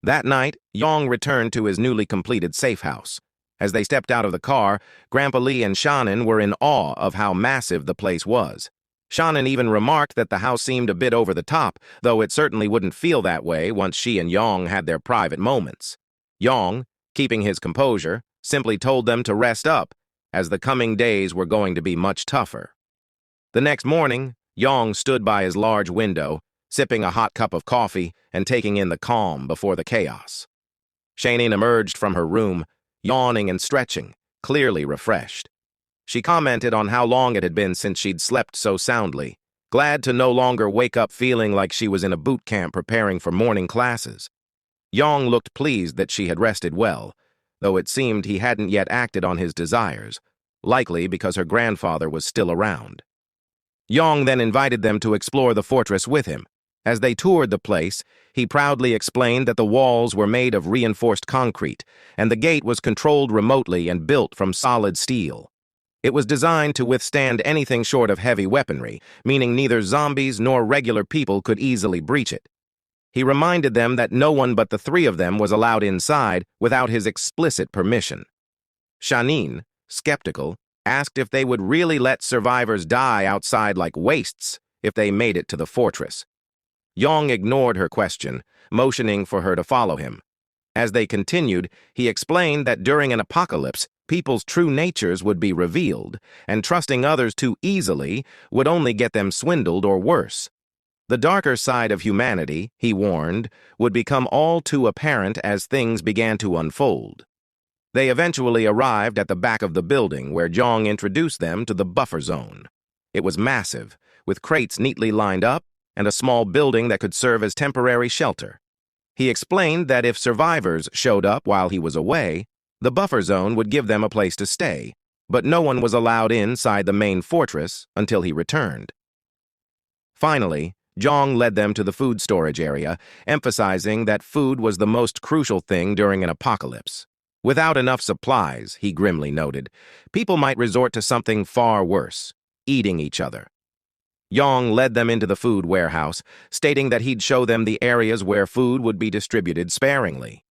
That night, Yong returned to his newly completed safe house. As they stepped out of the car, Grandpa Lee and Shannon were in awe of how massive the place was. Shannon even remarked that the house seemed a bit over the top, though it certainly wouldn't feel that way once she and Yong had their private moments. Yong, keeping his composure, simply told them to rest up, as the coming days were going to be much tougher. The next morning, Yong stood by his large window, sipping a hot cup of coffee and taking in the calm before the chaos. Shannon emerged from her room, yawning and stretching, clearly refreshed. She commented on how long it had been since she'd slept so soundly, glad to no longer wake up feeling like she was in a boot camp preparing for morning classes. Yong looked pleased that she had rested well, though it seemed he hadn't yet acted on his desires, likely because her grandfather was still around. Yong then invited them to explore the fortress with him. As they toured the place, he proudly explained that the walls were made of reinforced concrete, and the gate was controlled remotely and built from solid steel. It was designed to withstand anything short of heavy weaponry, meaning neither zombies nor regular people could easily breach it. He reminded them that no one but the three of them was allowed inside without his explicit permission. Shannon, skeptical, asked if they would really let survivors die outside like wastes if they made it to the fortress. Yong ignored her question, motioning for her to follow him. As they continued, he explained that during an apocalypse, people's true natures would be revealed, and trusting others too easily would only get them swindled or worse. The darker side of humanity, he warned, would become all too apparent as things began to unfold. They eventually arrived at the back of the building where Yong introduced them to the buffer zone. It was massive, with crates neatly lined up and a small building that could serve as temporary shelter. He explained that if survivors showed up while he was away, the buffer zone would give them a place to stay, but no one was allowed inside the main fortress until he returned. Finally, Yong led them to the food storage area, emphasizing that food was the most crucial thing during an apocalypse. Without enough supplies, he grimly noted, people might resort to something far worse, eating each other. Yong led them into the food warehouse, stating that he'd show them the areas where food would be distributed sparingly.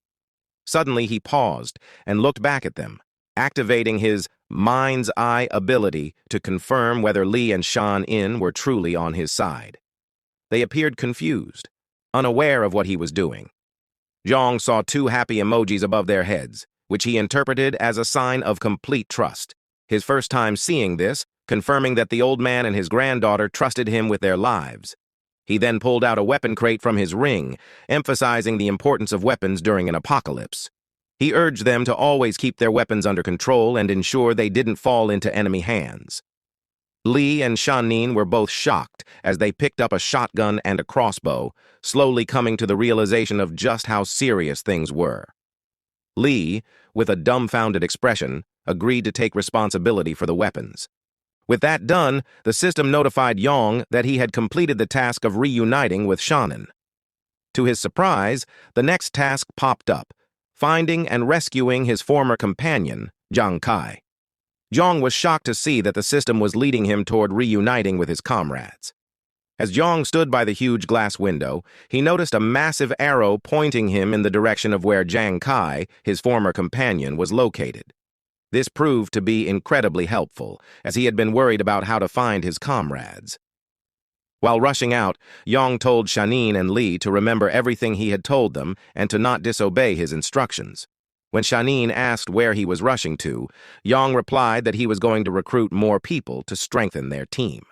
Suddenly he paused and looked back at them, activating his mind's eye ability to confirm whether Lee and Shan-in were truly on his side. They appeared confused, unaware of what he was doing. Yong saw two happy emojis above their heads, which he interpreted as a sign of complete trust. His first time seeing this, confirming that the old man and his granddaughter trusted him with their lives. He then pulled out a weapon crate from his ring, emphasizing the importance of weapons during an apocalypse. He urged them to always keep their weapons under control and ensure they didn't fall into enemy hands. Lee and Shannon were both shocked as they picked up a shotgun and a crossbow, slowly coming to the realization of just how serious things were. Lee, with a dumbfounded expression, agreed to take responsibility for the weapons. With that done, the system notified Yong that he had completed the task of reuniting with Shannon. To his surprise, the next task popped up, finding and rescuing his former companion, Jiang Kai. Yong was shocked to see that the system was leading him toward reuniting with his comrades. As Yong stood by the huge glass window, he noticed a massive arrow pointing him in the direction of where Jiang Kai, his former companion, was located. This proved to be incredibly helpful, as he had been worried about how to find his comrades. While rushing out, Yong told Shannon and Lee to remember everything he had told them and to not disobey his instructions. When Shannon asked where he was rushing to, Yong replied that he was going to recruit more people to strengthen their team.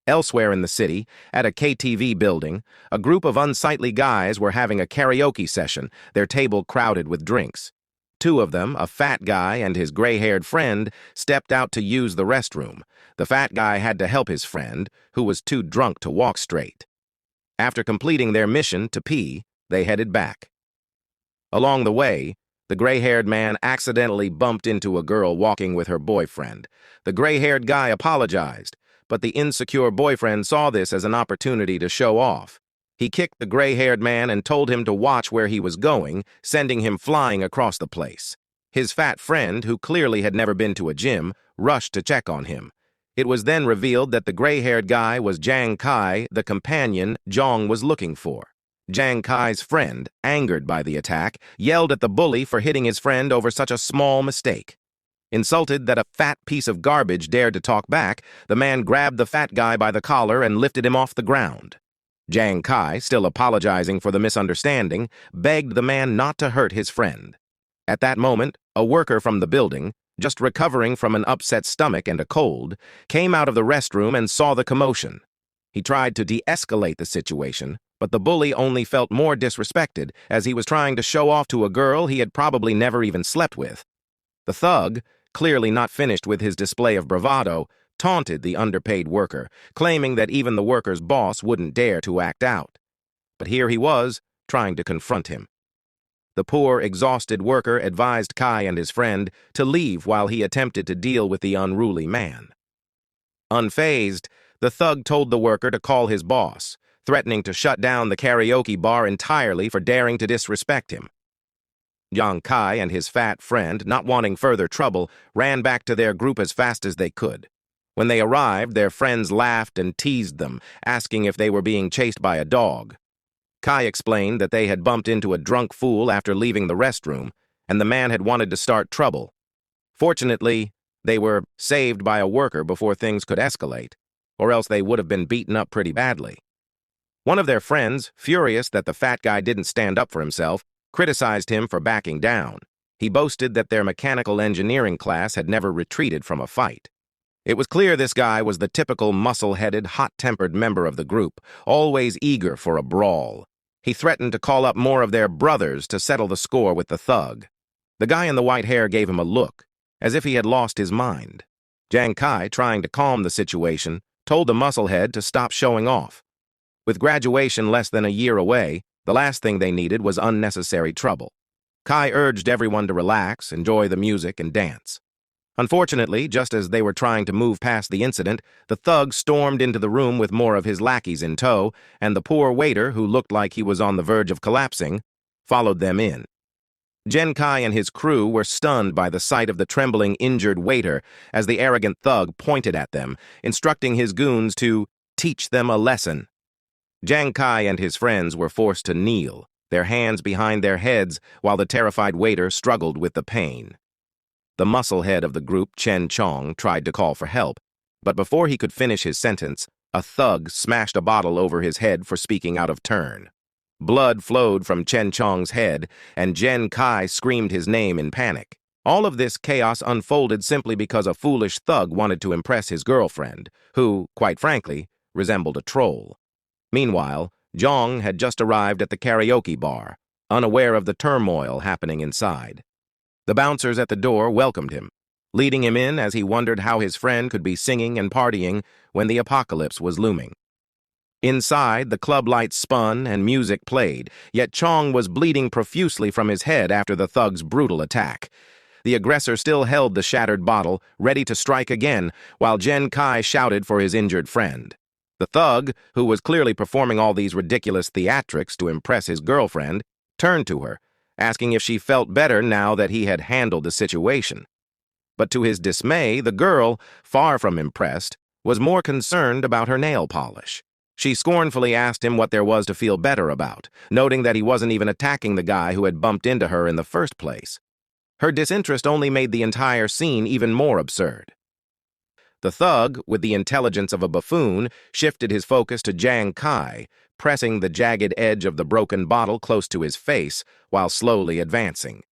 Elsewhere in the city, at a KTV building, a group of unsightly guys were having a karaoke session, their table crowded with drinks. Two of them, a fat guy and his gray-haired friend, stepped out to use the restroom. The fat guy had to help his friend, who was too drunk to walk straight. After completing their mission to pee, they headed back. Along the way, the gray-haired man accidentally bumped into a girl walking with her boyfriend. The gray-haired guy apologized, but the insecure boyfriend saw this as an opportunity to show off. He kicked the gray-haired man and told him to watch where he was going, sending him flying across the place. His fat friend, who clearly had never been to a gym, rushed to check on him. It was then revealed that the gray-haired guy was Jiang Kai, the companion Yong was looking for. Jiang Kai's friend, angered by the attack, yelled at the bully for hitting his friend over such a small mistake. Insulted that a fat piece of garbage dared to talk back, the man grabbed the fat guy by the collar and lifted him off the ground. Jiang Kai, still apologizing for the misunderstanding, begged the man not to hurt his friend. At that moment, a worker from the building, just recovering from an upset stomach and a cold, came out of the restroom and saw the commotion. He tried to de-escalate the situation, but the bully only felt more disrespected as he was trying to show off to a girl he had probably never even slept with. The thug, clearly not finished with his display of bravado, taunted the underpaid worker, claiming that even the worker's boss wouldn't dare to act out. But here he was, trying to confront him. The poor, exhausted worker advised Kai and his friend to leave while he attempted to deal with the unruly man. Unfazed, the thug told the worker to call his boss, threatening to shut down the karaoke bar entirely for daring to disrespect him. Jiang Kai and his fat friend, not wanting further trouble, ran back to their group as fast as they could. When they arrived, their friends laughed and teased them, asking if they were being chased by a dog. Kai explained that they had bumped into a drunk fool after leaving the restroom, and the man had wanted to start trouble. Fortunately, they were saved by a worker before things could escalate, or else they would have been beaten up pretty badly. One of their friends, furious that the fat guy didn't stand up for himself, criticized him for backing down. He boasted that their mechanical engineering class had never retreated from a fight. It was clear this guy was the typical muscle-headed, hot-tempered member of the group, always eager for a brawl. He threatened to call up more of their brothers to settle the score with the thug. The guy in the white hair gave him a look, as if he had lost his mind. Jiang Kai, trying to calm the situation, told the musclehead to stop showing off. With graduation less than a year away, the last thing they needed was unnecessary trouble. Kai urged everyone to relax, enjoy the music, and dance. Unfortunately, just as they were trying to move past the incident, the thug stormed into the room with more of his lackeys in tow, and the poor waiter, who looked like he was on the verge of collapsing, followed them in. Jiang Kai and his crew were stunned by the sight of the trembling, injured waiter as the arrogant thug pointed at them, instructing his goons to teach them a lesson. Jiang Kai and his friends were forced to kneel, their hands behind their heads, while the terrified waiter struggled with the pain. The musclehead of the group, Chen Chong, tried to call for help, but before he could finish his sentence, a thug smashed a bottle over his head for speaking out of turn. Blood flowed from Chen Chong's head, and Jiang Kai screamed his name in panic. All of this chaos unfolded simply because a foolish thug wanted to impress his girlfriend, who, quite frankly, resembled a troll. Meanwhile, Zhang had just arrived at the karaoke bar, unaware of the turmoil happening inside. The bouncers at the door welcomed him, leading him in as he wondered how his friend could be singing and partying when the apocalypse was looming. Inside, the club lights spun and music played, yet Chong was bleeding profusely from his head after the thug's brutal attack. The aggressor still held the shattered bottle, ready to strike again, while Jiang Kai shouted for his injured friend. The thug, who was clearly performing all these ridiculous theatrics to impress his girlfriend, turned to her, asking if she felt better now that he had handled the situation. But to his dismay, the girl, far from impressed, was more concerned about her nail polish. She scornfully asked him what there was to feel better about, noting that he wasn't even attacking the guy who had bumped into her in the first place. Her disinterest only made the entire scene even more absurd. The thug, with the intelligence of a buffoon, shifted his focus to Jiang Kai, pressing the jagged edge of the broken bottle close to his face while slowly advancing.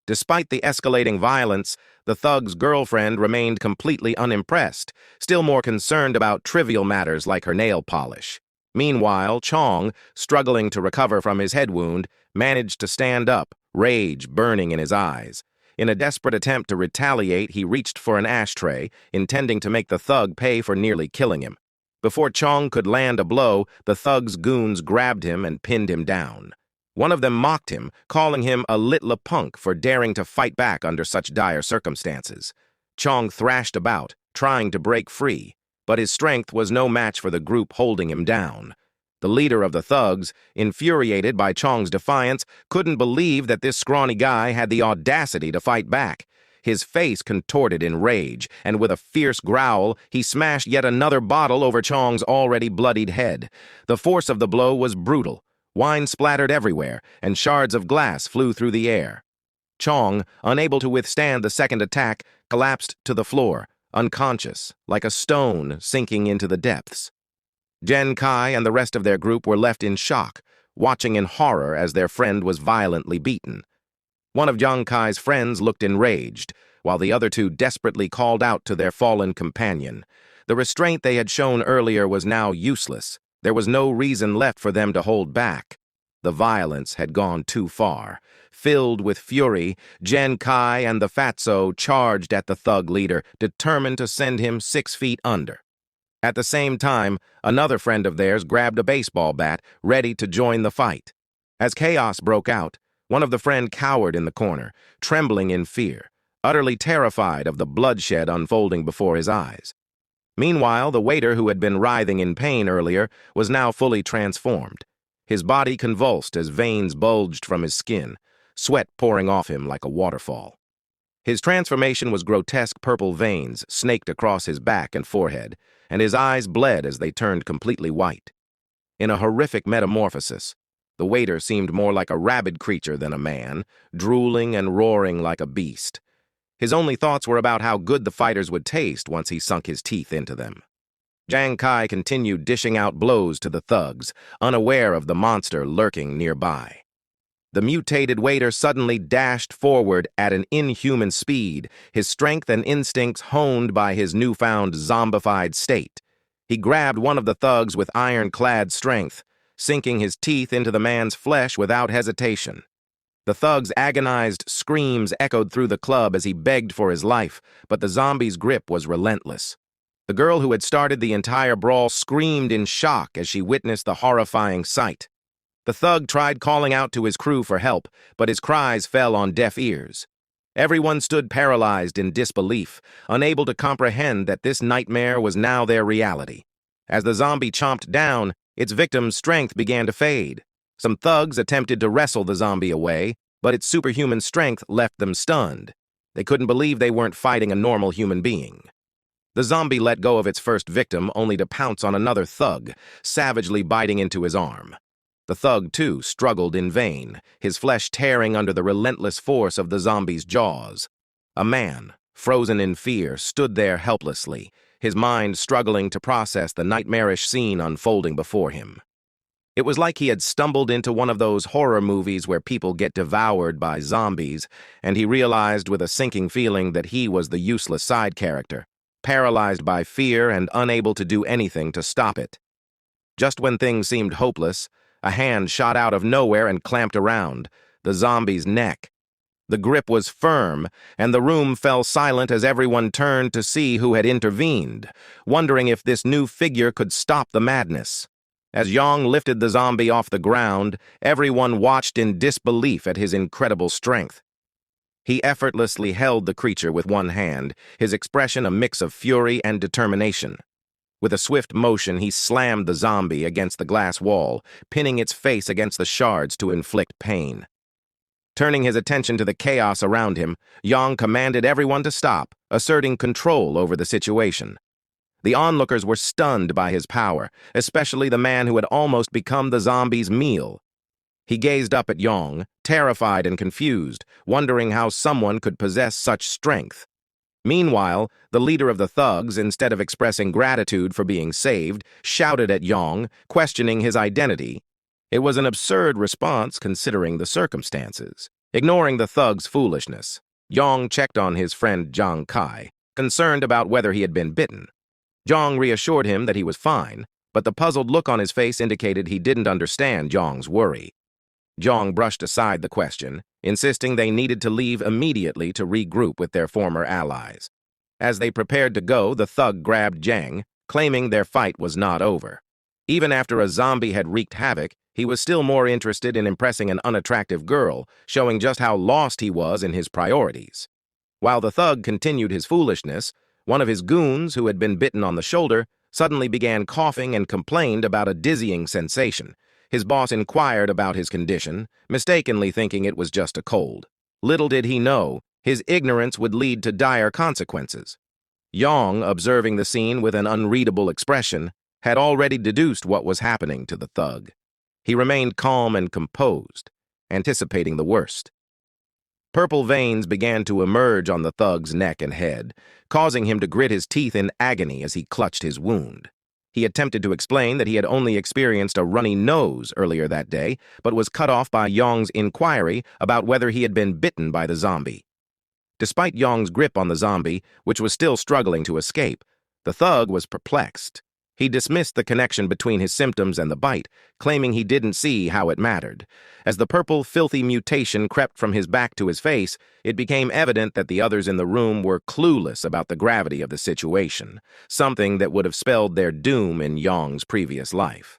Despite the escalating violence, the thug's girlfriend remained completely unimpressed, still more concerned about trivial matters like her nail polish. Meanwhile, Chong, struggling to recover from his head wound, managed to stand up, rage burning in his eyes. In a desperate attempt to retaliate, he reached for an ashtray, intending to make the thug pay for nearly killing him. Before Chong could land a blow, the thug's goons grabbed him and pinned him down. One of them mocked him, calling him a little punk for daring to fight back under such dire circumstances. Chong thrashed about, trying to break free, but his strength was no match for the group holding him down. The leader of the thugs, infuriated by Chong's defiance, couldn't believe that this scrawny guy had the audacity to fight back. His face contorted in rage, and with a fierce growl, he smashed yet another bottle over Chong's already bloodied head. The force of the blow was brutal. Wine splattered everywhere, and shards of glass flew through the air. Chong, unable to withstand the second attack, collapsed to the floor, unconscious, like a stone sinking into the depths. Jen Kai and the rest of their group were left in shock, watching in horror as their friend was violently beaten. One of Yang Kai's friends looked enraged, while the other two desperately called out to their fallen companion. The restraint they had shown earlier was now useless. There was no reason left for them to hold back. The violence had gone too far. Filled with fury, Jen Kai and the fatso charged at the thug leader, determined to send him 6 feet under. At the same time, another friend of theirs grabbed a baseball bat, ready to join the fight. As chaos broke out, one of the friends cowered in the corner, trembling in fear, utterly terrified of the bloodshed unfolding before his eyes. Meanwhile, the waiter who had been writhing in pain earlier was now fully transformed. His body convulsed as veins bulged from his skin, sweat pouring off him like a waterfall. His transformation was grotesque purple veins snaked across his back and forehead, and his eyes bled as they turned completely white. In a horrific metamorphosis, the waiter seemed more like a rabid creature than a man, drooling and roaring like a beast. His only thoughts were about how good the fighters would taste once he sunk his teeth into them. Yang Kai continued dishing out blows to the thugs, unaware of the monster lurking nearby. The mutated waiter suddenly dashed forward at an inhuman speed, his strength and instincts honed by his newfound zombified state. He grabbed one of the thugs with iron-clad strength, sinking his teeth into the man's flesh without hesitation. The thug's agonized screams echoed through the club as he begged for his life, but the zombie's grip was relentless. The girl who had started the entire brawl screamed in shock as she witnessed the horrifying sight. The thug tried calling out to his crew for help, but his cries fell on deaf ears. Everyone stood paralyzed in disbelief, unable to comprehend that this nightmare was now their reality. As the zombie chomped down, its victim's strength began to fade. Some thugs attempted to wrestle the zombie away, but its superhuman strength left them stunned. They couldn't believe they weren't fighting a normal human being. The zombie let go of its first victim only to pounce on another thug, savagely biting into his arm. The thug, too, struggled in vain, his flesh tearing under the relentless force of the zombie's jaws. A man, frozen in fear, stood there helplessly, his mind struggling to process the nightmarish scene unfolding before him. It was like he had stumbled into one of those horror movies where people get devoured by zombies, and he realized with a sinking feeling that he was the useless side character, paralyzed by fear and unable to do anything to stop it. Just when things seemed hopeless, a hand shot out of nowhere and clamped around the zombie's neck. The grip was firm, and the room fell silent as everyone turned to see who had intervened, wondering if this new figure could stop the madness. As Yang lifted the zombie off the ground, everyone watched in disbelief at his incredible strength. He effortlessly held the creature with one hand, his expression a mix of fury and determination. With a swift motion, he slammed the zombie against the glass wall, pinning its face against the shards to inflict pain. Turning his attention to the chaos around him, Yang commanded everyone to stop, asserting control over the situation. The onlookers were stunned by his power, especially the man who had almost become the zombie's meal. He gazed up at Yang, terrified and confused, wondering how someone could possess such strength. Meanwhile, the leader of the thugs, instead of expressing gratitude for being saved, shouted at Yang, questioning his identity. It was an absurd response considering the circumstances. Ignoring the thug's foolishness, Yang checked on his friend Yang Kai, concerned about whether he had been bitten. Yang reassured him that he was fine, but the puzzled look on his face indicated he didn't understand Yang's worry. Yang brushed aside the question, insisting they needed to leave immediately to regroup with their former allies. As they prepared to go, the thug grabbed Jiang, claiming their fight was not over. Even after a zombie had wreaked havoc, he was still more interested in impressing an unattractive girl, showing just how lost he was in his priorities. While the thug continued his foolishness, one of his goons, who had been bitten on the shoulder, suddenly began coughing and complained about a dizzying sensation. His boss inquired about his condition, mistakenly thinking it was just a cold. Little did he know, his ignorance would lead to dire consequences. Yang, observing the scene with an unreadable expression, had already deduced what was happening to the thug. He remained calm and composed, anticipating the worst. Purple veins began to emerge on the thug's neck and head, causing him to grit his teeth in agony as he clutched his wound. He attempted to explain that he had only experienced a runny nose earlier that day, but was cut off by Yong's inquiry about whether he had been bitten by the zombie. Despite Yong's grip on the zombie, which was still struggling to escape, the thug was perplexed. He dismissed the connection between his symptoms and the bite, claiming he didn't see how it mattered. As the purple, filthy mutation crept from his back to his face, it became evident that the others in the room were clueless about the gravity of the situation, something that would have spelled their doom in Yong's previous life.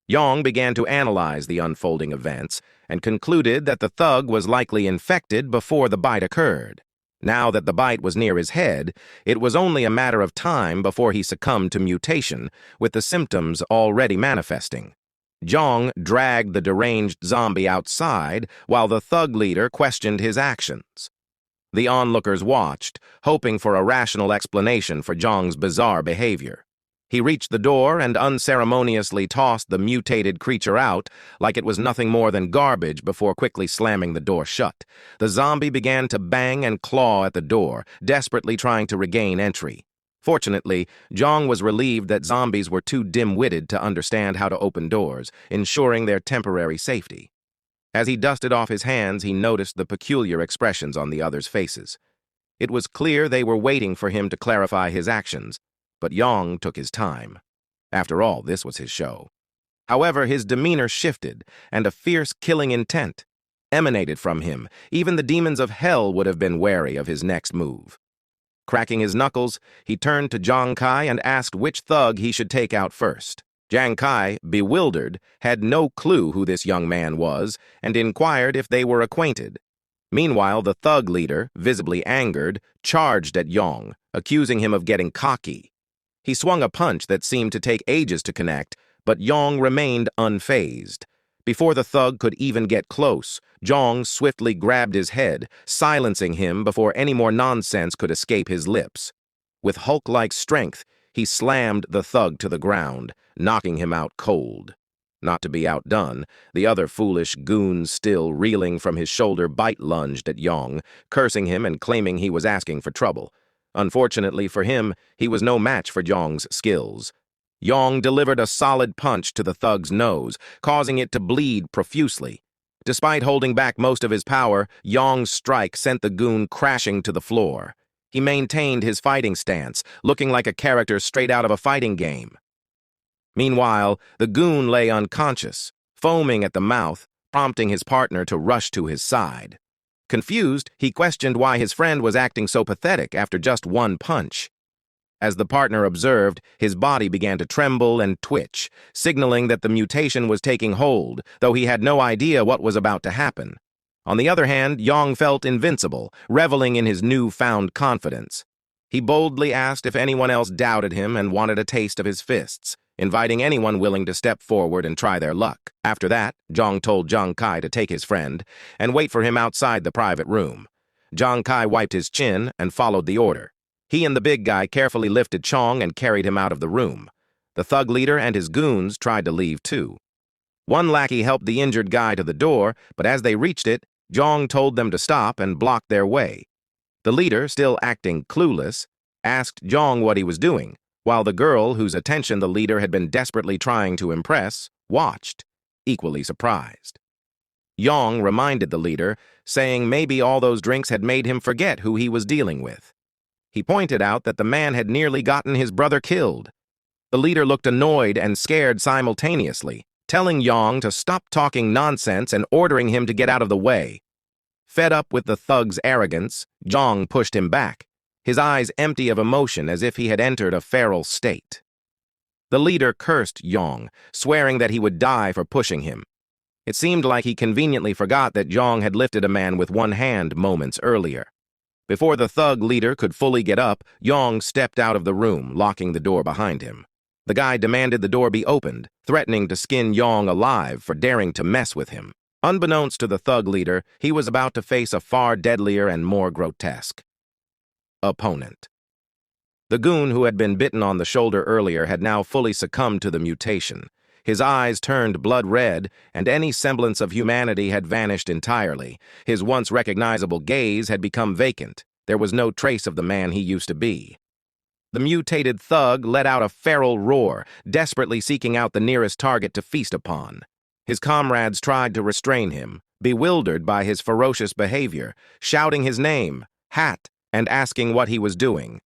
Yong began to analyze the unfolding events and concluded that the thug was likely infected before the bite occurred. Now that the bite was near his head, it was only a matter of time before he succumbed to mutation, with the symptoms already manifesting. Yong dragged the deranged zombie outside while the thug leader questioned his actions. The onlookers watched, hoping for a rational explanation for Yong's bizarre behavior. He reached the door and unceremoniously tossed the mutated creature out like it was nothing more than garbage before quickly slamming the door shut. The zombie began to bang and claw at the door, desperately trying to regain entry. Fortunately, Yong was relieved that zombies were too dim-witted to understand how to open doors, ensuring their temporary safety. As he dusted off his hands, he noticed the peculiar expressions on the others' faces. It was clear they were waiting for him to clarify his actions, but Yong took his time. After all, this was his show. However, his demeanor shifted, and a fierce killing intent emanated from him. Even the demons of hell would have been wary of his next move. Cracking his knuckles, he turned to Zhang Kai and asked which thug he should take out first. Zhang Kai, bewildered, had no clue who this young man was and inquired if they were acquainted. Meanwhile, the thug leader, visibly angered, charged at Yong, accusing him of getting cocky. He swung a punch that seemed to take ages to connect, but Yong remained unfazed. Before the thug could even get close, Yong swiftly grabbed his head, silencing him before any more nonsense could escape his lips. With Hulk-like strength, he slammed the thug to the ground, knocking him out cold. Not to be outdone, the other foolish goon, still reeling from his shoulder, bite-lunged at Yong, cursing him and claiming he was asking for trouble. Unfortunately for him, he was no match for Yong's skills. Yong delivered a solid punch to the thug's nose, causing it to bleed profusely. Despite holding back most of his power, Yong's strike sent the goon crashing to the floor. He maintained his fighting stance, looking like a character straight out of a fighting game. Meanwhile, the goon lay unconscious, foaming at the mouth, prompting his partner to rush to his side. Confused, he questioned why his friend was acting so pathetic after just one punch. As the partner observed, his body began to tremble and twitch, signaling that the mutation was taking hold, though he had no idea what was about to happen. On the other hand, Yong felt invincible, reveling in his newfound confidence. He boldly asked if anyone else doubted him and wanted a taste of his fists, inviting anyone willing to step forward and try their luck. After that, Zhang told Zhang Kai to take his friend and wait for him outside the private room. Zhang Kai wiped his chin and followed the order. He and the big guy carefully lifted Chong and carried him out of the room. The thug leader and his goons tried to leave too. One lackey helped the injured guy to the door, but as they reached it, Zhang told them to stop and blocked their way. The leader, still acting clueless, asked Zhang what he was doing, while the girl, whose attention the leader had been desperately trying to impress, watched, equally surprised. Yong reminded the leader, saying maybe all those drinks had made him forget who he was dealing with. He pointed out that the man had nearly gotten his brother killed. The leader looked annoyed and scared simultaneously, telling Yong to stop talking nonsense and ordering him to get out of the way. Fed up with the thug's arrogance, Zhang pushed him back, his eyes empty of emotion as if he had entered a feral state. The leader cursed Yong, swearing that he would die for pushing him. It seemed like he conveniently forgot that Zhang had lifted a man with one hand moments earlier. Before the thug leader could fully get up, Yong stepped out of the room, locking the door behind him. The guy demanded the door be opened, threatening to skin Yong alive for daring to mess with him. Unbeknownst to the thug leader, he was about to face a far deadlier and more grotesque opponent. The goon who had been bitten on the shoulder earlier had now fully succumbed to the mutation. His eyes turned blood red, and any semblance of humanity had vanished entirely. His once recognizable gaze had become vacant. There was no trace of the man he used to be. The mutated thug let out a feral roar, desperately seeking out the nearest target to feast upon. His comrades tried to restrain him, bewildered by his ferocious behavior, shouting his name, Hat, and asking what he was doing.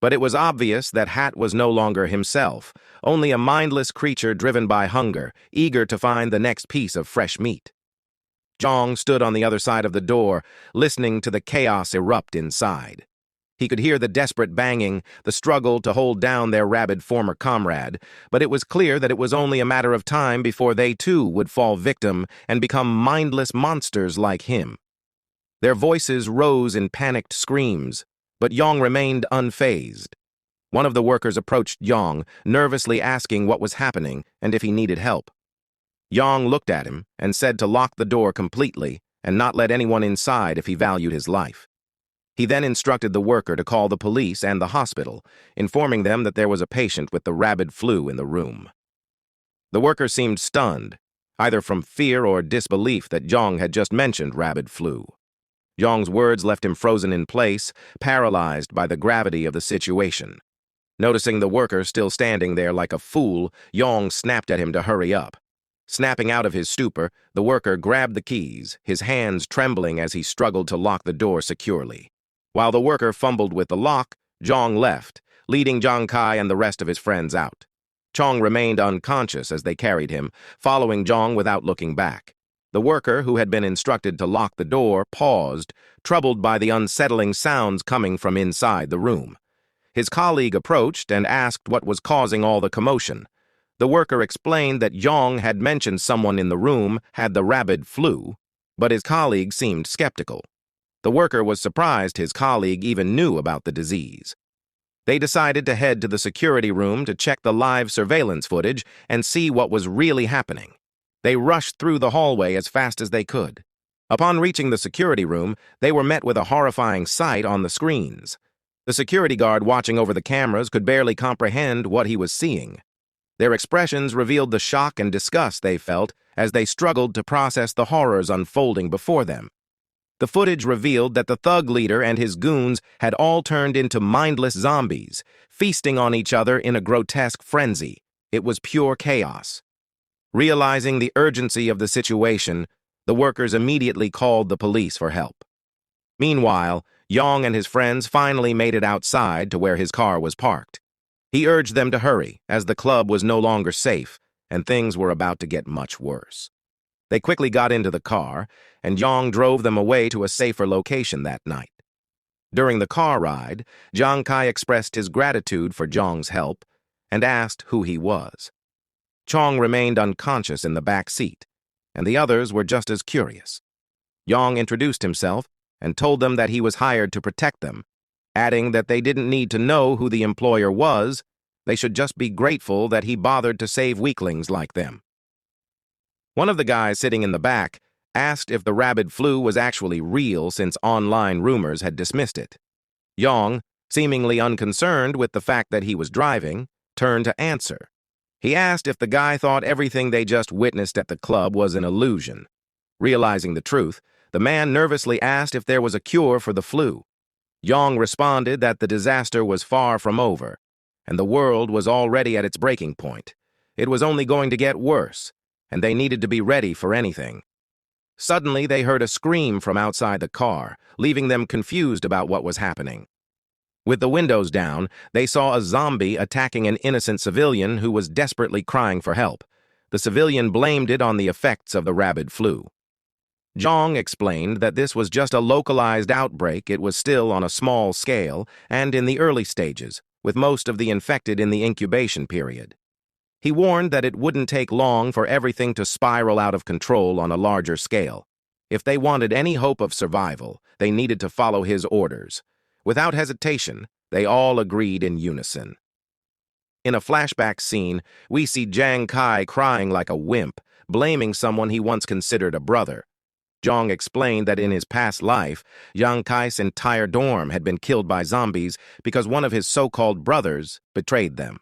But it was obvious that Hat was no longer himself, only a mindless creature driven by hunger, eager to find the next piece of fresh meat. Jong stood on the other side of the door, listening to the chaos erupt inside. He could hear the desperate banging, the struggle to hold down their rabid former comrade, but it was clear that it was only a matter of time before they too would fall victim and become mindless monsters like him. Their voices rose in panicked screams, but Yong remained unfazed. One of the workers approached Yong, nervously asking what was happening and if he needed help. Yong looked at him and said to lock the door completely and not let anyone inside if he valued his life. He then instructed the worker to call the police and the hospital, informing them that there was a patient with the rabid flu in the room. The worker seemed stunned, either from fear or disbelief that Yong had just mentioned rabid flu. Yong's words left him frozen in place, paralyzed by the gravity of the situation. Noticing the worker still standing there like a fool, Yong snapped at him to hurry up. Snapping out of his stupor, the worker grabbed the keys, his hands trembling as he struggled to lock the door securely. While the worker fumbled with the lock, Jong left, leading Jang Kai and the rest of his friends out. Chong remained unconscious as they carried him, following Jong without looking back. The worker, who had been instructed to lock the door, paused, troubled by the unsettling sounds coming from inside the room. His colleague approached and asked what was causing all the commotion. The worker explained that Yong had mentioned someone in the room had the rabid flu, but his colleague seemed skeptical. The worker was surprised his colleague even knew about the disease. They decided to head to the security room to check the live surveillance footage and see what was really happening. They rushed through the hallway as fast as they could. Upon reaching the security room, they were met with a horrifying sight on the screens. The security guard watching over the cameras could barely comprehend what he was seeing. Their expressions revealed the shock and disgust they felt as they struggled to process the horrors unfolding before them. The footage revealed that the thug leader and his goons had all turned into mindless zombies, feasting on each other in a grotesque frenzy. It was pure chaos. Realizing the urgency of the situation, the workers immediately called the police for help. Meanwhile, Yong and his friends finally made it outside to where his car was parked. He urged them to hurry, as the club was no longer safe, and things were about to get much worse. They quickly got into the car, and Yong drove them away to a safer location that night. During the car ride, Jang Kai expressed his gratitude for Jong's help and asked who he was. Chong remained unconscious in the back seat, and the others were just as curious. Yong introduced himself and told them that he was hired to protect them, adding that they didn't need to know who the employer was, they should just be grateful that he bothered to save weaklings like them. One of the guys sitting in the back asked if the rabid flu was actually real since online rumors had dismissed it. Yong, seemingly unconcerned with the fact that he was driving, turned to answer. He asked if the guy thought everything they just witnessed at the club was an illusion. Realizing the truth, the man nervously asked if there was a cure for the flu. Yong responded that the disaster was far from over, and the world was already at its breaking point. It was only going to get worse, and they needed to be ready for anything. Suddenly, they heard a scream from outside the car, leaving them confused about what was happening. With the windows down, they saw a zombie attacking an innocent civilian who was desperately crying for help. The civilian blamed it on the effects of the rabid flu. Jong explained that this was just a localized outbreak. It was still on a small scale and in the early stages, with most of the infected in the incubation period. He warned that it wouldn't take long for everything to spiral out of control on a larger scale. If they wanted any hope of survival, they needed to follow his orders. Without hesitation, they all agreed in unison. In a flashback scene, we see Jang Kai crying like a wimp, blaming someone he once considered a brother. Jong explained that in his past life, Yang Kai's entire dorm had been killed by zombies because one of his so-called brothers betrayed them.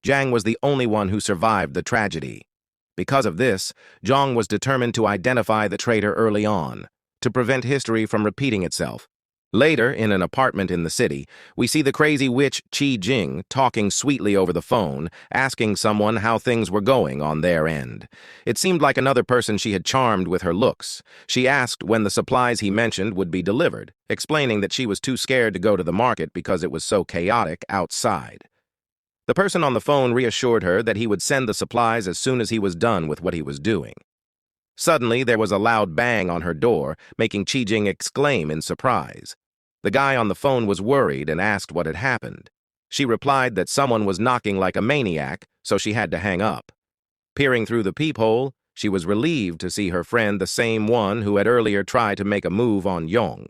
Jiang was the only one who survived the tragedy. Because of this, Zhang was determined to identify the traitor early on, to prevent history from repeating itself. Later, in an apartment in the city, we see the crazy witch Qi Jing talking sweetly over the phone, asking someone how things were going on their end. It seemed like another person she had charmed with her looks. She asked when the supplies he mentioned would be delivered, explaining that she was too scared to go to the market because it was so chaotic outside. The person on the phone reassured her that he would send the supplies as soon as he was done with what he was doing. Suddenly, there was a loud bang on her door, making Qi Jing exclaim in surprise. The guy on the phone was worried and asked what had happened. She replied that someone was knocking like a maniac, so she had to hang up. Peering through the peephole, she was relieved to see her friend, the same one who had earlier tried to make a move on Yong.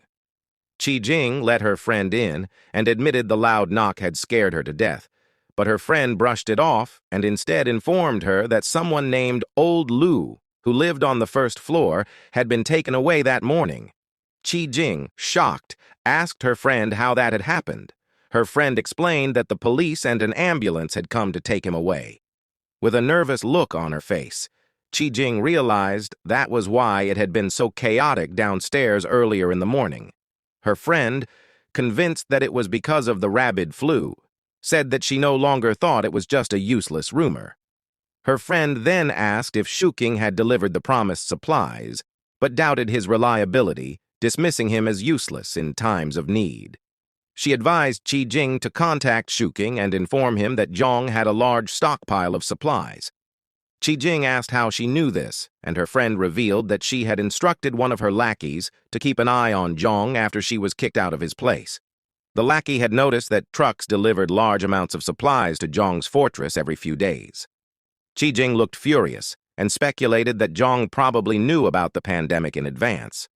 Qi Jing let her friend in and admitted the loud knock had scared her to death, but her friend brushed it off and instead informed her that someone named Old Lu, who lived on the first floor, had been taken away that morning. Qi Jing, shocked, asked her friend how that had happened. Her friend explained that the police and an ambulance had come to take him away. With a nervous look on her face, Qi Jing realized that was why it had been so chaotic downstairs earlier in the morning. Her friend, convinced that it was because of the rabid flu, said that she no longer thought it was just a useless rumor. Her friend then asked if Shuking had delivered the promised supplies, but doubted his reliability, dismissing him as useless in times of need. She advised Qi Jing to contact Shuking and inform him that Zhang had a large stockpile of supplies. Qi Jing asked how she knew this, and her friend revealed that she had instructed one of her lackeys to keep an eye on Zhang after she was kicked out of his place. The lackey had noticed that trucks delivered large amounts of supplies to Zhang's fortress every few days. Qi Jing looked furious and speculated that Zhang probably knew about the pandemic in advance.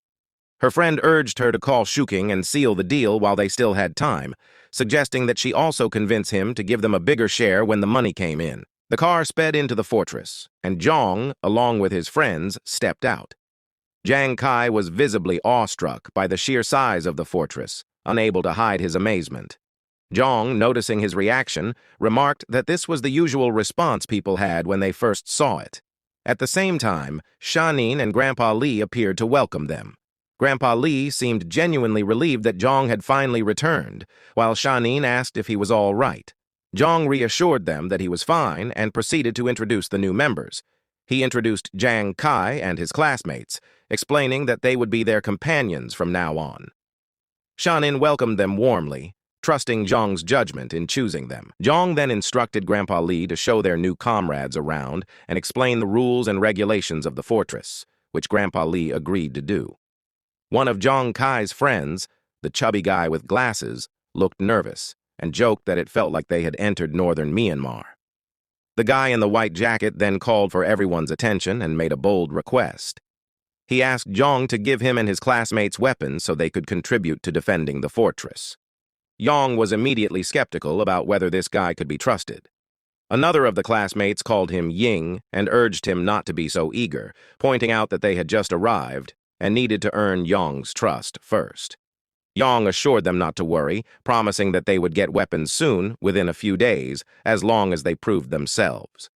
Her friend urged her to call Shuking and seal the deal while they still had time, suggesting that she also convince him to give them a bigger share when the money came in. The car sped into the fortress, and Zhang, along with his friends, stepped out. Jiang Kai was visibly awestruck by the sheer size of the fortress, unable to hide his amazement. Zhang, noticing his reaction, remarked that this was the usual response people had when they first saw it. At the same time, Shanin and Grandpa Li appeared to welcome them. Grandpa Li seemed genuinely relieved that Zhang had finally returned, while Shanin asked if he was all right. Zhang reassured them that he was fine and proceeded to introduce the new members. He introduced Jiang Kai and his classmates, explaining that they would be their companions from now on. Shanin welcomed them warmly, trusting Zhang's judgment in choosing them. Zhang then instructed Grandpa Li to show their new comrades around and explain the rules and regulations of the fortress, which Grandpa Li agreed to do. One of Jiang Kai's friends, the chubby guy with glasses, looked nervous and joked that it felt like they had entered northern Myanmar. The guy in the white jacket then called for everyone's attention and made a bold request. He asked Zhang to give him and his classmates weapons so they could contribute to defending the fortress. Yang was immediately skeptical about whether this guy could be trusted. Another of the classmates called him Ying and urged him not to be so eager, pointing out that they had just arrived and needed to earn Yang's trust first. Yang assured them not to worry, promising that they would get weapons soon, within a few days, as long as they proved themselves.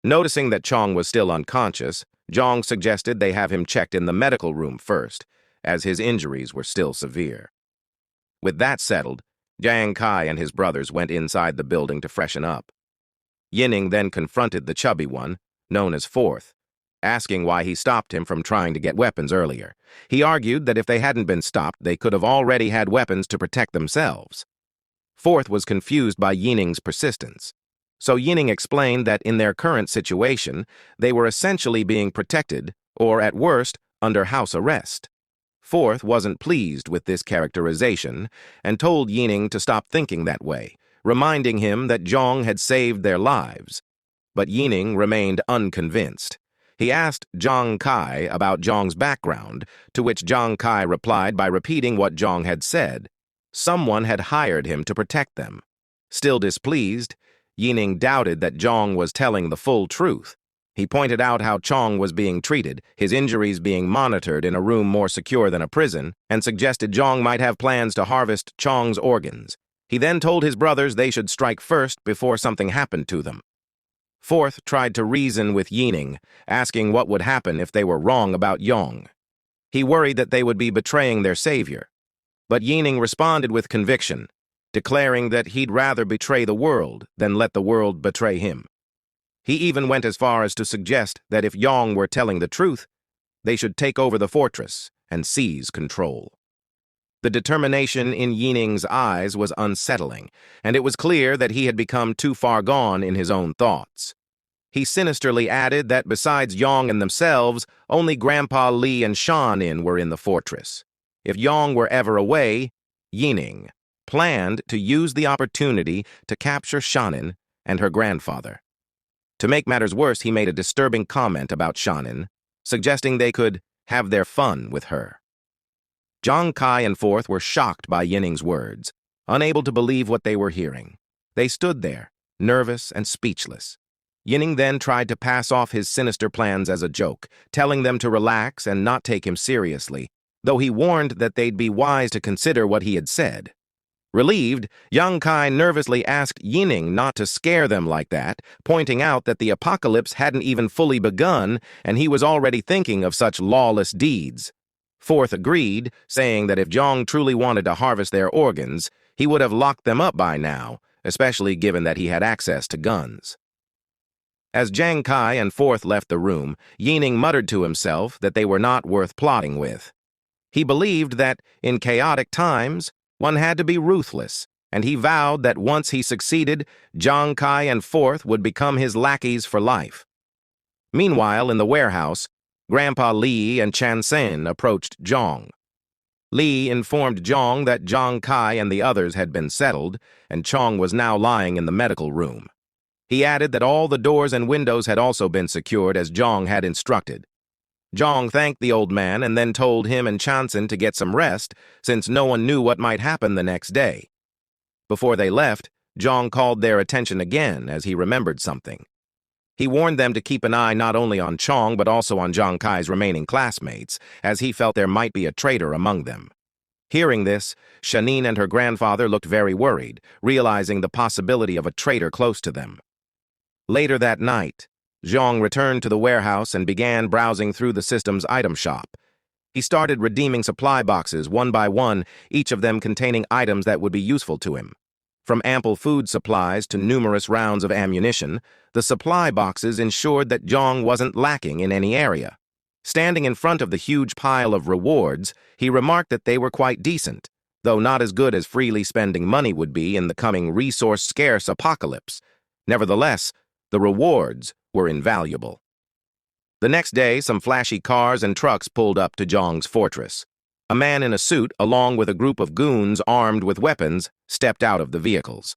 Noticing that Chong was still unconscious, Zhang suggested they have him checked in the medical room first, as his injuries were still severe. With that settled, Jiang Kai and his brothers went inside the building to freshen up. Yining then confronted the chubby one, known as Fourth, asking why he stopped him from trying to get weapons earlier. He argued that if they hadn't been stopped, they could have already had weapons to protect themselves. Fourth was confused by Yining's persistence, so Yining explained that in their current situation, they were essentially being protected, or at worst, under house arrest. Fourth wasn't pleased with this characterization and told Yining to stop thinking that way, reminding him that Zhang had saved their lives. But Yining remained unconvinced. He asked Jiang Kai about Zhang's background, to which Jiang Kai replied by repeating what Zhang had said. Someone had hired him to protect them. Still displeased, Yining doubted that Zhang was telling the full truth. He pointed out how Chong was being treated, his injuries being monitored in a room more secure than a prison, and suggested Zhang might have plans to harvest Chong's organs. He then told his brothers they should strike first before something happened to them. Fourth tried to reason with Yining, asking what would happen if they were wrong about Yong. He worried that they would be betraying their savior. But Yining responded with conviction, declaring that he'd rather betray the world than let the world betray him. He even went as far as to suggest that if Yong were telling the truth, they should take over the fortress and seize control. The determination in Yining's eyes was unsettling, and it was clear that he had become too far gone in his own thoughts. He sinisterly added that besides Yong and themselves, only Grandpa Li and Shan-in were in the fortress. If Yong were ever away, Yining planned to use the opportunity to capture Shan-in and her grandfather. To make matters worse, he made a disturbing comment about Shan-in, suggesting they could have their fun with her. Zhang Kai and Fourth were shocked by Yining's words, unable to believe what they were hearing. They stood there, nervous and speechless. Yining then tried to pass off his sinister plans as a joke, telling them to relax and not take him seriously, though he warned that they'd be wise to consider what he had said. Relieved, Yang Kai nervously asked Yining not to scare them like that, pointing out that the apocalypse hadn't even fully begun and he was already thinking of such lawless deeds. Fourth agreed, saying that if Zhang truly wanted to harvest their organs, he would have locked them up by now, especially given that he had access to guns. As Zhang Kai and Fourth left the room, Yining muttered to himself that they were not worth plotting with. He believed that, in chaotic times, one had to be ruthless, and he vowed that once he succeeded, Zhang Kai and Fourth would become his lackeys for life. Meanwhile, in the warehouse, Grandpa Li and Chan Sen approached Zhang. Li informed Zhang that Zhang Kai and the others had been settled, and Chong was now lying in the medical room. He added that all the doors and windows had also been secured as Zhang had instructed. Zhang thanked the old man and then told him and Chansen to get some rest, since no one knew what might happen the next day. Before they left, Zhang called their attention again as he remembered something. He warned them to keep an eye not only on Chong but also on Zhang Kai's remaining classmates, as he felt there might be a traitor among them. Hearing this, Shan-in and her grandfather looked very worried, realizing the possibility of a traitor close to them. Later that night, Zhang returned to the warehouse and began browsing through the system's item shop. He started redeeming supply boxes one by one, each of them containing items that would be useful to him. From ample food supplies to numerous rounds of ammunition, the supply boxes ensured that Zhang wasn't lacking in any area. Standing in front of the huge pile of rewards, he remarked that they were quite decent, though not as good as freely spending money would be in the coming resource-scarce apocalypse. Nevertheless, the rewards were invaluable. The next day, some flashy cars and trucks pulled up to Zhang's fortress. A man in a suit, along with a group of goons armed with weapons, stepped out of the vehicles.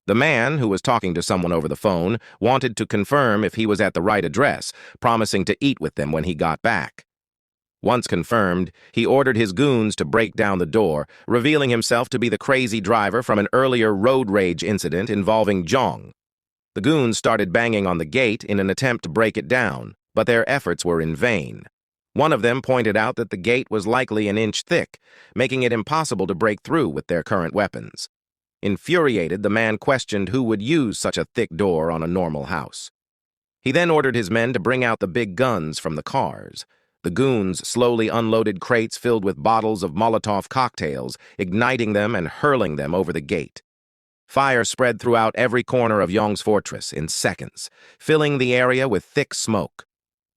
The man, who was talking to someone over the phone, wanted to confirm if he was at the right address, promising to eat with them when he got back. Once confirmed, he ordered his goons to break down the door, revealing himself to be the crazy driver from an earlier road rage incident involving Zhang. The goons started banging on the gate in an attempt to break it down, but their efforts were in vain. One of them pointed out that the gate was likely an inch thick, making it impossible to break through with their current weapons. Infuriated, the man questioned who would use such a thick door on a normal house. He then ordered his men to bring out the big guns from the cars. The goons slowly unloaded crates filled with bottles of Molotov cocktails, igniting them and hurling them over the gate. Fire spread throughout every corner of Yong's fortress in seconds, filling the area with thick smoke.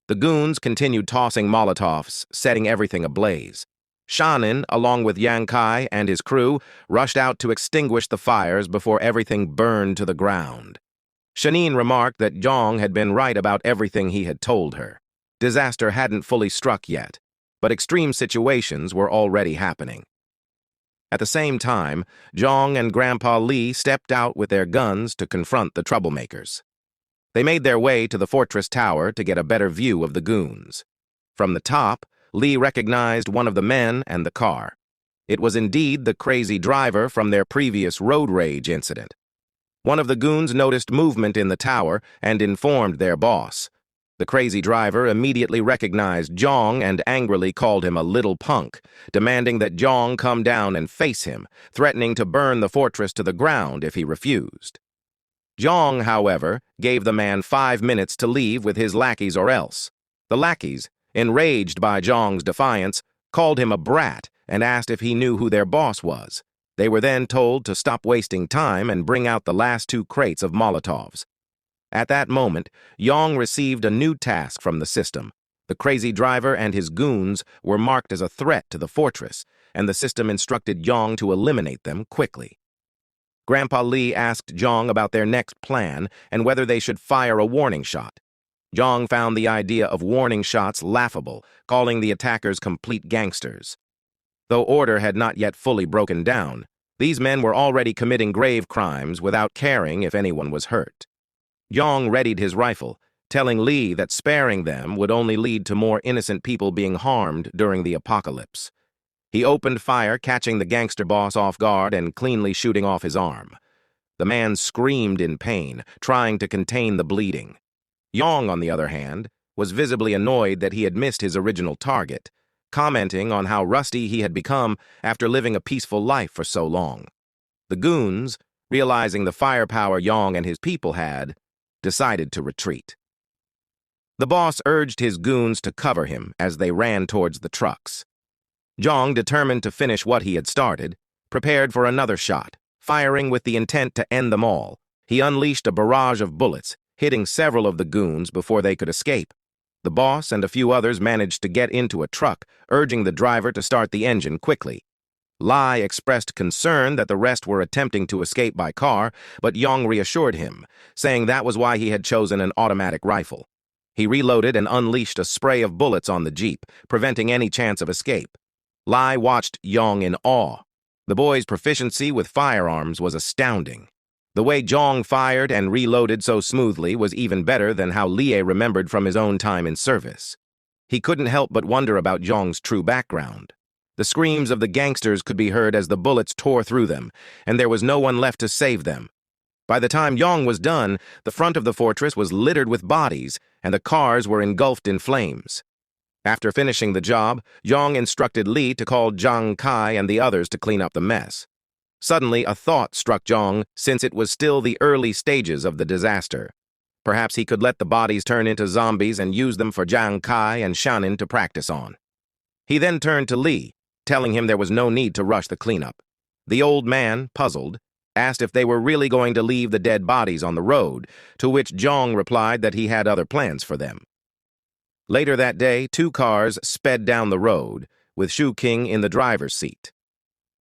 The goons continued tossing Molotovs, setting everything ablaze. Shan-in, along with Yang Kai and his crew, rushed out to extinguish the fires before everything burned to the ground. Shan-in remarked that Zhang had been right about everything he had told her. Disaster hadn't fully struck yet, but extreme situations were already happening. At the same time, Zhang and Grandpa Li stepped out with their guns to confront the troublemakers. They made their way to the fortress tower to get a better view of the goons. From the top, Li recognized one of the men and the car. It was indeed the crazy driver from their previous road rage incident. One of the goons noticed movement in the tower and informed their boss. The crazy driver immediately recognized Zhang and angrily called him a little punk, demanding that Zhang come down and face him, threatening to burn the fortress to the ground if he refused. Zhang, however, gave the man 5 minutes to leave with his lackeys or else. The lackeys, enraged by Zhang's defiance, called him a brat and asked if he knew who their boss was. They were then told to stop wasting time and bring out the last 2 crates of Molotovs. At that moment, Yang received a new task from the system. The crazy driver and his goons were marked as a threat to the fortress, and the system instructed Yang to eliminate them quickly. Grandpa Lee asked Zhang about their next plan and whether they should fire a warning shot. Zhang found the idea of warning shots laughable, calling the attackers complete gangsters. Though order had not yet fully broken down, these men were already committing grave crimes without caring if anyone was hurt. Zhang readied his rifle, telling Lee that sparing them would only lead to more innocent people being harmed during the apocalypse. He opened fire, catching the gangster boss off guard and cleanly shooting off his arm. The man screamed in pain, trying to contain the bleeding. Yang, on the other hand, was visibly annoyed that he had missed his original target, commenting on how rusty he had become after living a peaceful life for so long. The goons, realizing the firepower Yang and his people had, decided to retreat. The boss urged his goons to cover him as they ran towards the trucks. Zhang, determined to finish what he had started, prepared for another shot, firing with the intent to end them all. He unleashed a barrage of bullets, hitting several of the goons before they could escape. The boss and a few others managed to get into a truck, urging the driver to start the engine quickly. Lai expressed concern that the rest were attempting to escape by car, but Yang reassured him, saying that was why he had chosen an automatic rifle. He reloaded and unleashed a spray of bullets on the Jeep, preventing any chance of escape. Lai watched Yang in awe. The boy's proficiency with firearms was astounding. The way Zhang fired and reloaded so smoothly was even better than how Lie remembered from his own time in service. He couldn't help but wonder about Zhang's true background. The screams of the gangsters could be heard as the bullets tore through them, and there was no one left to save them. By the time Yang was done, the front of the fortress was littered with bodies, and the cars were engulfed in flames. After finishing the job, Yang instructed Li to call Zhang Kai and the others to clean up the mess. Suddenly, a thought struck Zhang, since it was still the early stages of the disaster. Perhaps he could let the bodies turn into zombies and use them for Zhang Kai and Shannon to practice on. He then turned to Li, telling him there was no need to rush the cleanup. The old man, puzzled, asked if they were really going to leave the dead bodies on the road, to which Zhang replied that he had other plans for them. Later that day, 2 cars sped down the road, with Shu King in the driver's seat.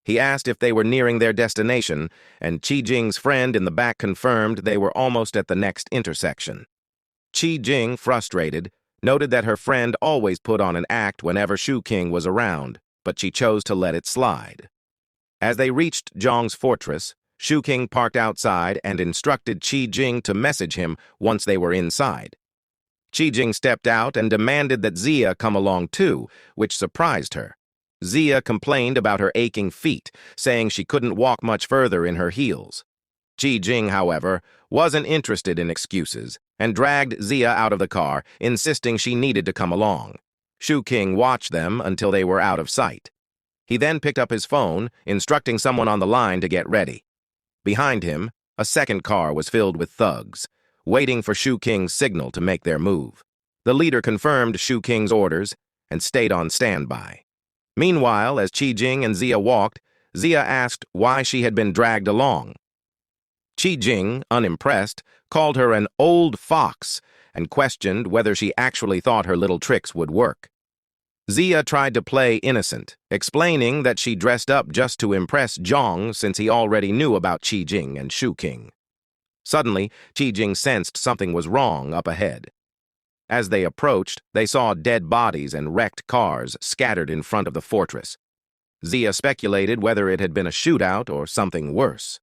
He asked if they were nearing their destination, and Qi Jing's friend in the back confirmed they were almost at the next intersection. Qi Jing, frustrated, noted that her friend always put on an act whenever Shu King was around, but she chose to let it slide. As they reached Zhang's fortress, Shu King parked outside and instructed Qi Jing to message him once they were inside. Qi Jing stepped out and demanded that Zia come along too, which surprised her. Zia complained about her aching feet, saying she couldn't walk much further in her heels. Qi Jing, however, wasn't interested in excuses and dragged Zia out of the car, insisting she needed to come along. Shu King watched them until they were out of sight. He then picked up his phone, instructing someone on the line to get ready. Behind him, a second car was filled with thugs, waiting for Shu King's signal to make their move. The leader confirmed Shu King's orders and stayed on standby. Meanwhile, as Qi Jing and Zia walked, Zia asked why she had been dragged along. Qi Jing, unimpressed, called her an old fox and questioned whether she actually thought her little tricks would work. Zia tried to play innocent, explaining that she dressed up just to impress Zhang since he already knew about Qi Jing and Shu King. Suddenly, Qi Jing sensed something was wrong up ahead. As they approached, they saw dead bodies and wrecked cars scattered in front of the fortress. Zia speculated whether it had been a shootout or something worse.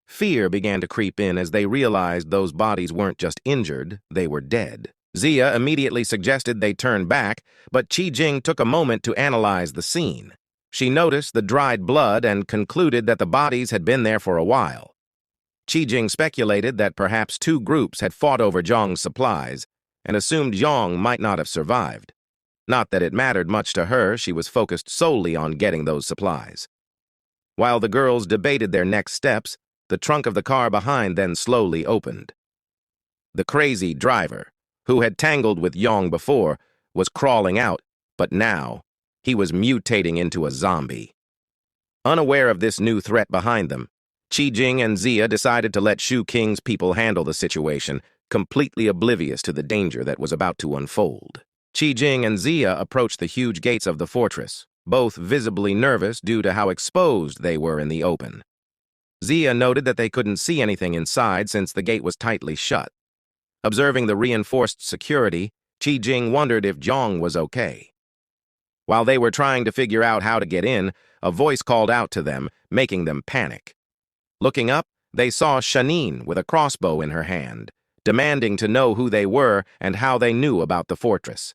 Fear began to creep in as they realized those bodies weren't just injured, they were dead. Zia immediately suggested they turn back, but Qi Jing took a moment to analyze the scene. She noticed the dried blood and concluded that the bodies had been there for a while. Qi Jing speculated that perhaps 2 groups had fought over Zhang's supplies, and assumed Yong might not have survived. Not that it mattered much to her, she was focused solely on getting those supplies. While the girls debated their next steps, the trunk of the car behind then slowly opened. The crazy driver, who had tangled with Yong before, was crawling out, but now he was mutating into a zombie. Unaware of this new threat behind them, Qi-Jing and Zia decided to let Shu Qing's people handle the situation, completely oblivious to the danger that was about to unfold. Qi-Jing and Zia approached the huge gates of the fortress, both visibly nervous due to how exposed they were in the open. Zia noted that they couldn't see anything inside since the gate was tightly shut. Observing the reinforced security, Qi-Jing wondered if Zhang was okay. While they were trying to figure out how to get in, a voice called out to them, making them panic. Looking up, they saw Shanin with a crossbow in her hand, demanding to know who they were and how they knew about the fortress.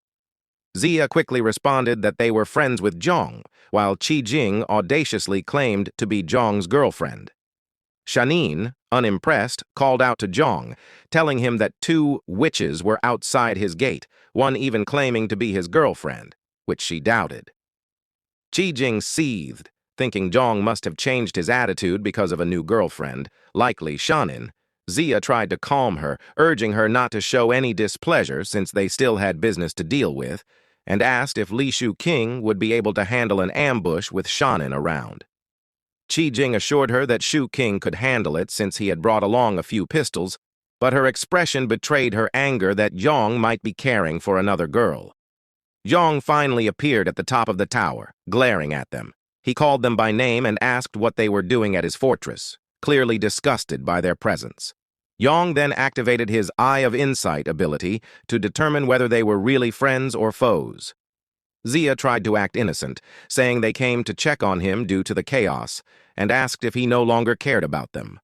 Zia quickly responded that they were friends with Zhang, while Qi-Jing audaciously claimed to be Zhang's girlfriend. Shanin, unimpressed, called out to Zhang, telling him that 2 witches were outside his gate, one even claiming to be his girlfriend, which she doubted. Qi-Jing seethed, thinking Zhang must have changed his attitude because of a new girlfriend, likely Shanin. Zia tried to calm her, urging her not to show any displeasure since they still had business to deal with, and asked if Li Shu King would be able to handle an ambush with Shanin around. Qi-Jing assured her that Shu King could handle it since he had brought along a few pistols, but her expression betrayed her anger that Yong might be caring for another girl. Yong finally appeared at the top of the tower, glaring at them. He called them by name and asked what they were doing at his fortress, clearly disgusted by their presence. Yong then activated his Eye of Insight ability to determine whether they were really friends or foes. Zia tried to act innocent, saying they came to check on him due to the chaos, and asked if he no longer cared about them.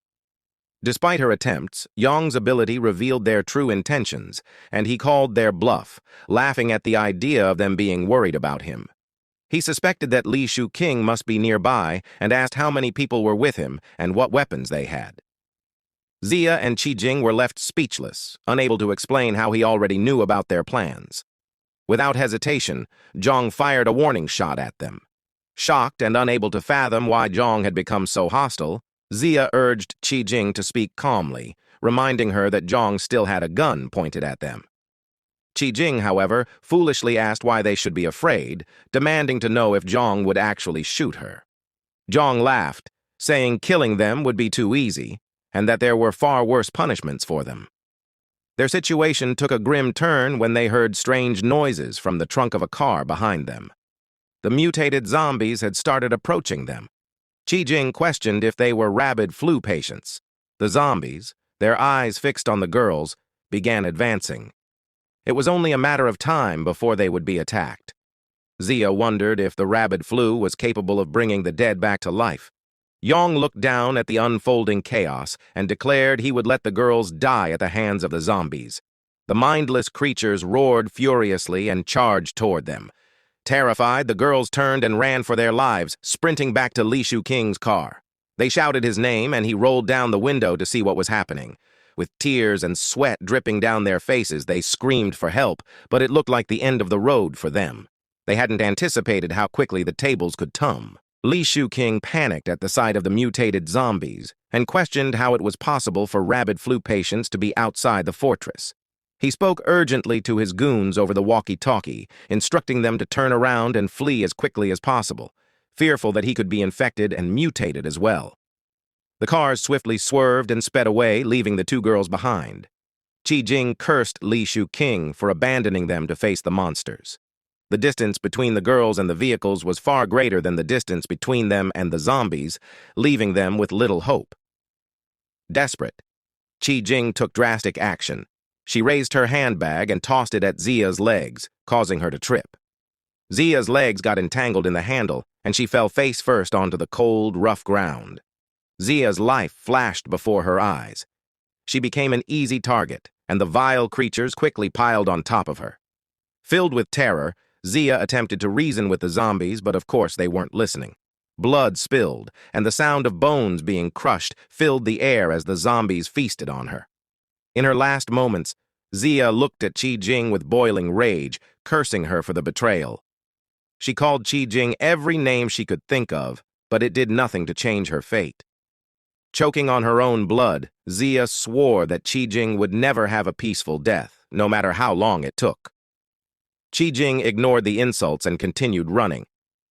Despite her attempts, Yong's ability revealed their true intentions, and he called their bluff, laughing at the idea of them being worried about him. He suspected that Li Shu King must be nearby and asked how many people were with him and what weapons they had. Zia and Qi-Jing were left speechless, unable to explain how he already knew about their plans. Without hesitation, Zhang fired a warning shot at them. Shocked and unable to fathom why Zhang had become so hostile, Zia urged Qi-Jing to speak calmly, reminding her that Zhang still had a gun pointed at them. Qi-Jing, however, foolishly asked why they should be afraid, demanding to know if Zhang would actually shoot her. Zhang laughed, saying killing them would be too easy, and that there were far worse punishments for them. Their situation took a grim turn when they heard strange noises from the trunk of a car behind them. The mutated zombies had started approaching them. Qi-Jing questioned if they were rabid flu patients. The zombies, their eyes fixed on the girls, began advancing. It was only a matter of time before they would be attacked. Zia wondered if the rabid flu was capable of bringing the dead back to life. Yong looked down at the unfolding chaos and declared he would let the girls die at the hands of the zombies. The mindless creatures roared furiously and charged toward them. Terrified, the girls turned and ran for their lives, sprinting back to Li Shu King's car. They shouted his name and he rolled down the window to see what was happening. With tears and sweat dripping down their faces, they screamed for help, but it looked like the end of the road for them. They hadn't anticipated how quickly the tables could tumble. Li Shu King panicked at the sight of the mutated zombies and questioned how it was possible for rabid flu patients to be outside the fortress. He spoke urgently to his goons over the walkie-talkie, instructing them to turn around and flee as quickly as possible, fearful that he could be infected and mutated as well. The cars swiftly swerved and sped away, leaving the 2 girls behind. Qi-Jing cursed Li Shu King for abandoning them to face the monsters. The distance between the girls and the vehicles was far greater than the distance between them and the zombies, leaving them with little hope. Desperate, Qi-Jing took drastic action. She raised her handbag and tossed it at Zia's legs, causing her to trip. Zia's legs got entangled in the handle, and she fell face first onto the cold, rough ground. Zia's life flashed before her eyes. She became an easy target, and the vile creatures quickly piled on top of her. Filled with terror, Zia attempted to reason with the zombies, but of course they weren't listening. Blood spilled, and the sound of bones being crushed filled the air as the zombies feasted on her. In her last moments, Zia looked at Qi Jing with boiling rage, cursing her for the betrayal. She called Qi Jing every name she could think of, but it did nothing to change her fate. Choking on her own blood, Zia swore that Qi Jing would never have a peaceful death, no matter how long it took. Qi Jing ignored the insults and continued running.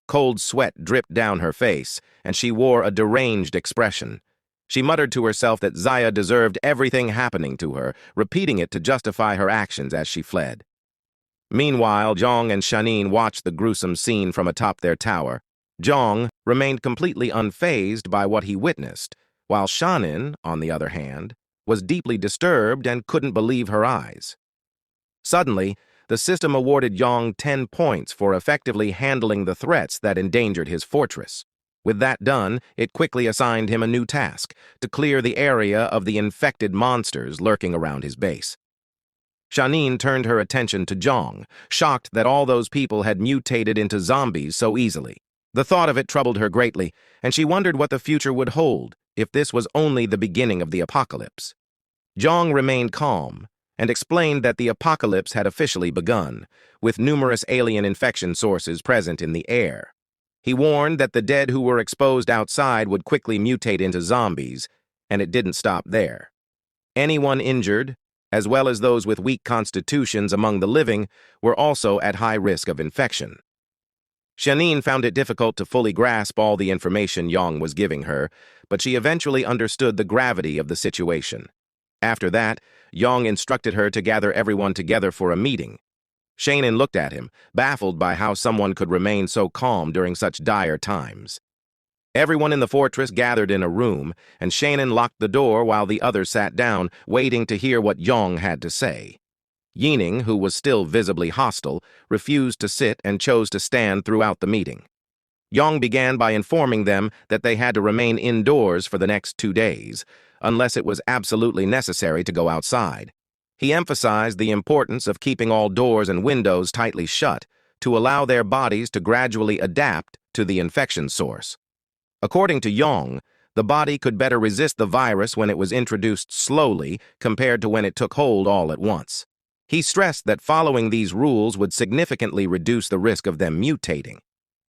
Cold sweat dripped down her face, and she wore a deranged expression. She muttered to herself that Zia deserved everything happening to her, repeating it to justify her actions as she fled. Meanwhile, Zhang and Shanin watched the gruesome scene from atop their tower. Zhang remained completely unfazed by what he witnessed, while Shanin, on the other hand, was deeply disturbed and couldn't believe her eyes. Suddenly, the system awarded Yang 10 points for effectively handling the threats that endangered his fortress. With that done, it quickly assigned him a new task, to clear the area of the infected monsters lurking around his base. Shanin turned her attention to Zhang, shocked that all those people had mutated into zombies so easily. The thought of it troubled her greatly, and she wondered what the future would hold if this was only the beginning of the apocalypse. Zhang remained calm and explained that the apocalypse had officially begun, with numerous alien infection sources present in the air. He warned that the dead who were exposed outside would quickly mutate into zombies, and it didn't stop there. Anyone injured, as well as those with weak constitutions among the living, were also at high risk of infection. Shanin found it difficult to fully grasp all the information Yang was giving her, but she eventually understood the gravity of the situation. After that, Yang instructed her to gather everyone together for a meeting. Shanin looked at him, baffled by how someone could remain so calm during such dire times. Everyone in the fortress gathered in a room, and Shanin locked the door while the others sat down, waiting to hear what Yang had to say. Yining, who was still visibly hostile, refused to sit and chose to stand throughout the meeting. Yang began by informing them that they had to remain indoors for the next 2 days, unless it was absolutely necessary to go outside. He emphasized the importance of keeping all doors and windows tightly shut to allow their bodies to gradually adapt to the infection source. According to Yang, the body could better resist the virus when it was introduced slowly compared to when it took hold all at once. He stressed that following these rules would significantly reduce the risk of them mutating.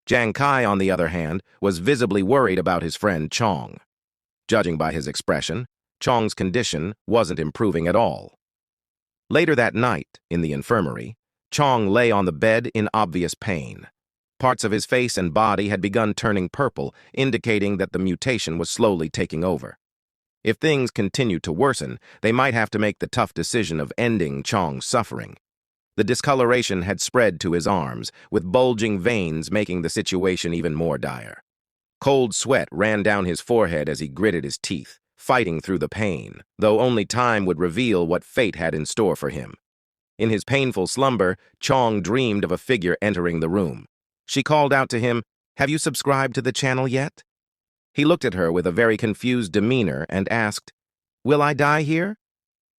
Jiang Kai, on the other hand, was visibly worried about his friend Chong. Judging by his expression, Chong's condition wasn't improving at all. Later that night, in the infirmary, Chong lay on the bed in obvious pain. Parts of his face and body had begun turning purple, indicating that the mutation was slowly taking over. If things continued to worsen, they might have to make the tough decision of ending Chong's suffering. The discoloration had spread to his arms, with bulging veins making the situation even more dire. Cold sweat ran down his forehead as he gritted his teeth, fighting through the pain, though only time would reveal what fate had in store for him. In his painful slumber, Chong dreamed of a figure entering the room. She called out to him, "Have you subscribed to the channel yet?" He looked at her with a very confused demeanor and asked, "Will I die here?"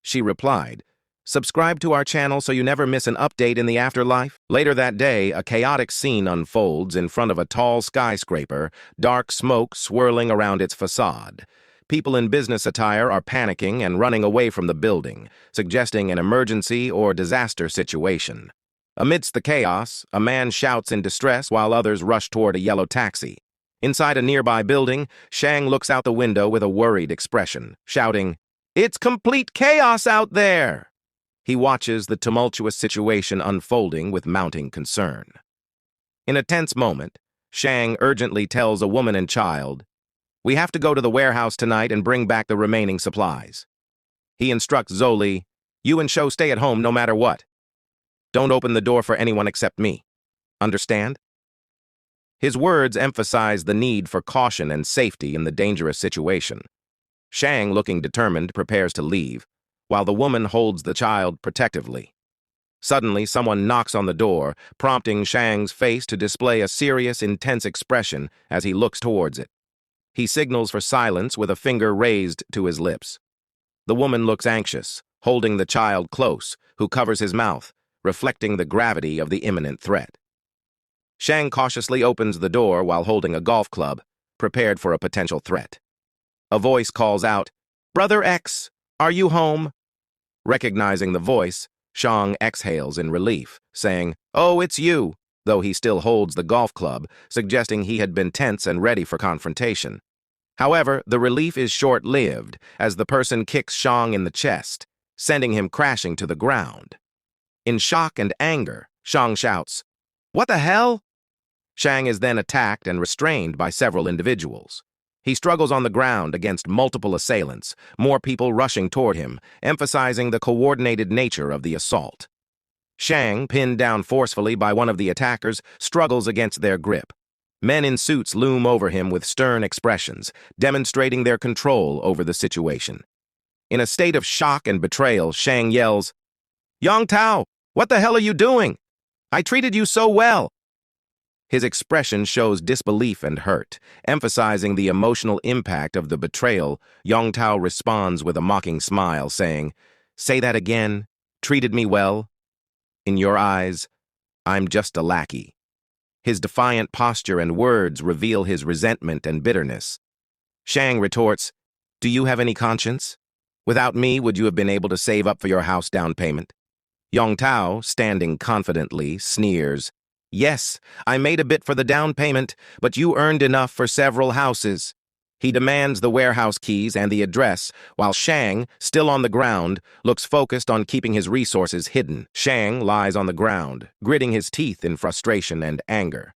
She replied, "Subscribe to our channel so you never miss an update in the afterlife." Later that day, a chaotic scene unfolds in front of a tall skyscraper, dark smoke swirling around its facade. People in business attire are panicking and running away from the building, suggesting an emergency or disaster situation. Amidst the chaos, a man shouts in distress while others rush toward a yellow taxi. Inside a nearby building, Shang looks out the window with a worried expression, shouting, "It's complete chaos out there!" He watches the tumultuous situation unfolding with mounting concern. In a tense moment, Shang urgently tells a woman and child, "We have to go to the warehouse tonight and bring back the remaining supplies." He instructs Zoli, "You and Sho stay at home no matter what. Don't open the door for anyone except me. Understand?" His words emphasize the need for caution and safety in the dangerous situation. Shang, looking determined, prepares to leave, while the woman holds the child protectively. Suddenly, someone knocks on the door, prompting Shang's face to display a serious, intense expression as he looks towards it. He signals for silence with a finger raised to his lips. The woman looks anxious, holding the child close, who covers his mouth, reflecting the gravity of the imminent threat. Shang cautiously opens the door while holding a golf club, prepared for a potential threat. A voice calls out, "Brother X, are you home?" Recognizing the voice, Shang exhales in relief, saying, "Oh, it's you," though he still holds the golf club, suggesting he had been tense and ready for confrontation. However, the relief is short-lived as the person kicks Shang in the chest, sending him crashing to the ground. In shock and anger, Shang shouts, "What the hell?" Shang is then attacked and restrained by several individuals. He struggles on the ground against multiple assailants, more people rushing toward him, emphasizing the coordinated nature of the assault. Shang, pinned down forcefully by one of the attackers, struggles against their grip. Men in suits loom over him with stern expressions, demonstrating their control over the situation. In a state of shock and betrayal, Shang yells, "Yong Tao, what the hell are you doing? I treated you so well." His expression shows disbelief and hurt, emphasizing the emotional impact of the betrayal. Yong Tao responds with a mocking smile, saying, "Say that again. Treated me well? In your eyes, I'm just a lackey." His defiant posture and words reveal his resentment and bitterness. Shang retorts, "Do you have any conscience? Without me, would you have been able to save up for your house down payment?" Yong Tao, standing confidently, sneers, "Yes, I made a bit for the down payment, but you earned enough for several houses." He demands the warehouse keys and the address, while Shang, still on the ground, looks focused on keeping his resources hidden. Shang lies on the ground, gritting his teeth in frustration and anger.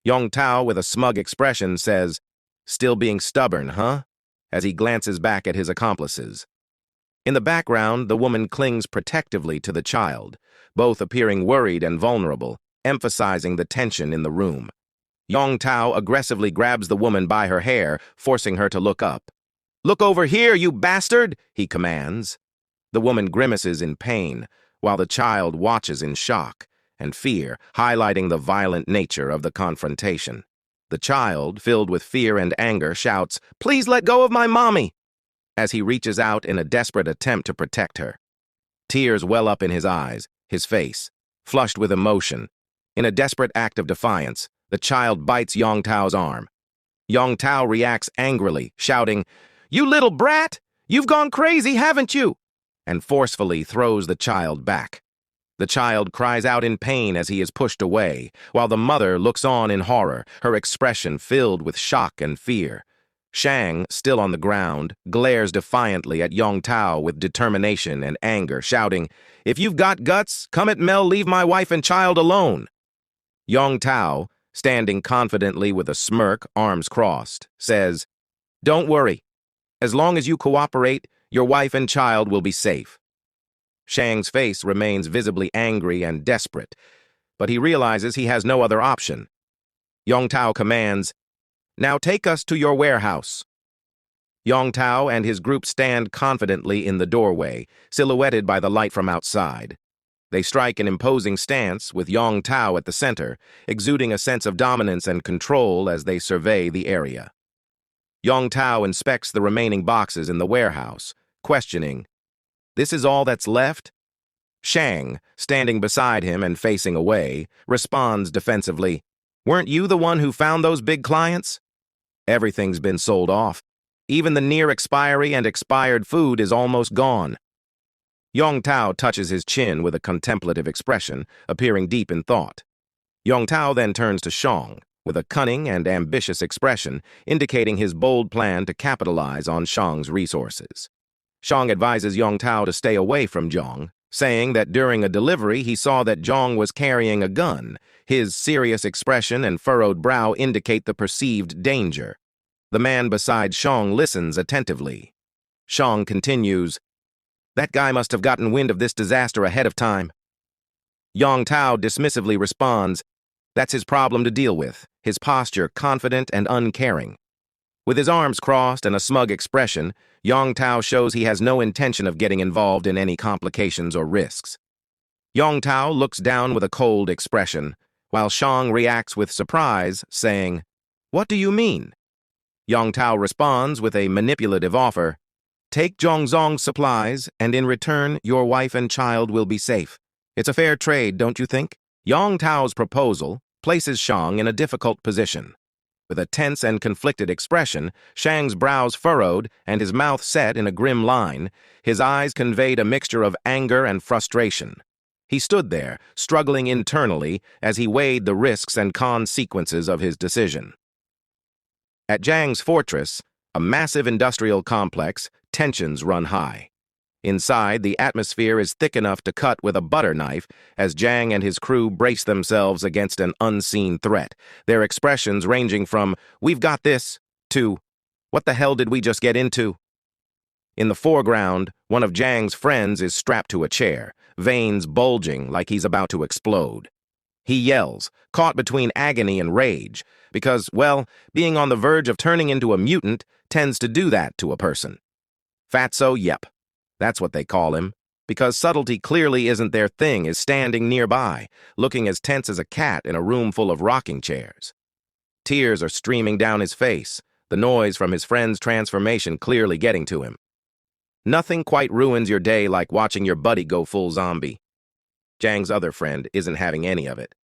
Yong Tao, with a smug expression, says, "Still being stubborn, huh?" as he glances back at his accomplices. In the background, the woman clings protectively to the child, both appearing worried and vulnerable, emphasizing the tension in the room. Yong Tao aggressively grabs the woman by her hair, forcing her to look up. "Look over here, you bastard!" he commands. The woman grimaces in pain, while the child watches in shock and fear, highlighting the violent nature of the confrontation. The child, filled with fear and anger, shouts, "Please let go of my mommy!" as he reaches out in a desperate attempt to protect her. Tears well up in his eyes, his face, flushed with emotion. In a desperate act of defiance, the child bites Yong Tao's arm. Yong Tao reacts angrily, shouting, "You little brat! You've gone crazy, haven't you?" and forcefully throws the child back. The child cries out in pain as he is pushed away, while the mother looks on in horror, her expression filled with shock and fear. Shang, still on the ground, glares defiantly at Yong Tao with determination and anger, shouting, "If you've got guts, come at Mel, leave my wife and child alone." Yong Tao, standing confidently with a smirk, arms crossed, says, "Don't worry. As long as you cooperate, your wife and child will be safe." Shang's face remains visibly angry and desperate, but he realizes he has no other option. Yong Tao commands, "Now take us to your warehouse." Yong Tao and his group stand confidently in the doorway, silhouetted by the light from outside. They strike an imposing stance, with Yong Tao at the center, exuding a sense of dominance and control as they survey the area. Yong Tao inspects the remaining boxes in the warehouse, questioning, "This is all that's left?" Shang, standing beside him and facing away, responds defensively, "Weren't you the one who found those big clients?" "Everything's been sold off. Even the near expiry and expired food is almost gone." Yong Tao touches his chin with a contemplative expression, appearing deep in thought. Yong Tao then turns to Shang, with a cunning and ambitious expression, indicating his bold plan to capitalize on Shang's resources. Shang advises Yong Tao to stay away from Zhong, saying that during a delivery he saw that Zhong was carrying a gun. His serious expression and furrowed brow indicate the perceived danger. The man beside Shang listens attentively. Shang continues, "That guy must have gotten wind of this disaster ahead of time." Yong Tao dismissively responds, "That's his problem to deal with, his posture confident and uncaring." With his arms crossed and a smug expression, Yong Tao shows he has no intention of getting involved in any complications or risks. Yong Tao looks down with a cold expression, while Shang reacts with surprise, saying, "What do you mean?" Yong Tao responds with a manipulative offer, "Take Zhongzong's supplies, and in return, your wife and child will be safe. It's a fair trade, don't you think?" Yong Tao's proposal places Shang in a difficult position. With a tense and conflicted expression, Shang's brows furrowed and his mouth set in a grim line, his eyes conveyed a mixture of anger and frustration. He stood there, struggling internally as he weighed the risks and consequences of his decision. At Jiang's fortress, a massive industrial complex, tensions run high. Inside, the atmosphere is thick enough to cut with a butter knife as Jiang and his crew brace themselves against an unseen threat, their expressions ranging from, "We've got this," to, "What the hell did we just get into?" In the foreground, one of Jiang's friends is strapped to a chair, veins bulging like he's about to explode. He yells, caught between agony and rage, because, well, being on the verge of turning into a mutant tends to do that to a person. Fatso, yep. That's what they call him, because subtlety clearly isn't their thing, is standing nearby, looking as tense as a cat in a room full of rocking chairs. Tears are streaming down his face, the noise from his friend's transformation clearly getting to him. Nothing quite ruins your day like watching your buddy go full zombie. Jiang's other friend isn't having any of it.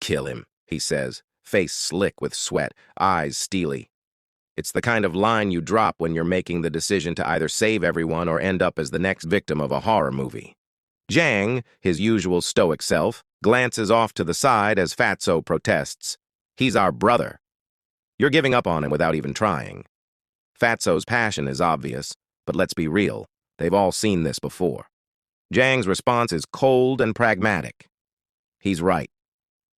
"Kill him," he says, face slick with sweat, eyes steely. It's the kind of line you drop when you're making the decision to either save everyone or end up as the next victim of a horror movie. Jiang, his usual stoic self, glances off to the side as Fatso protests. "He's our brother." You're giving up on him without even trying. Fatso's passion is obvious, but let's be real, they've all seen this before. Jiang's response is cold and pragmatic. He's right.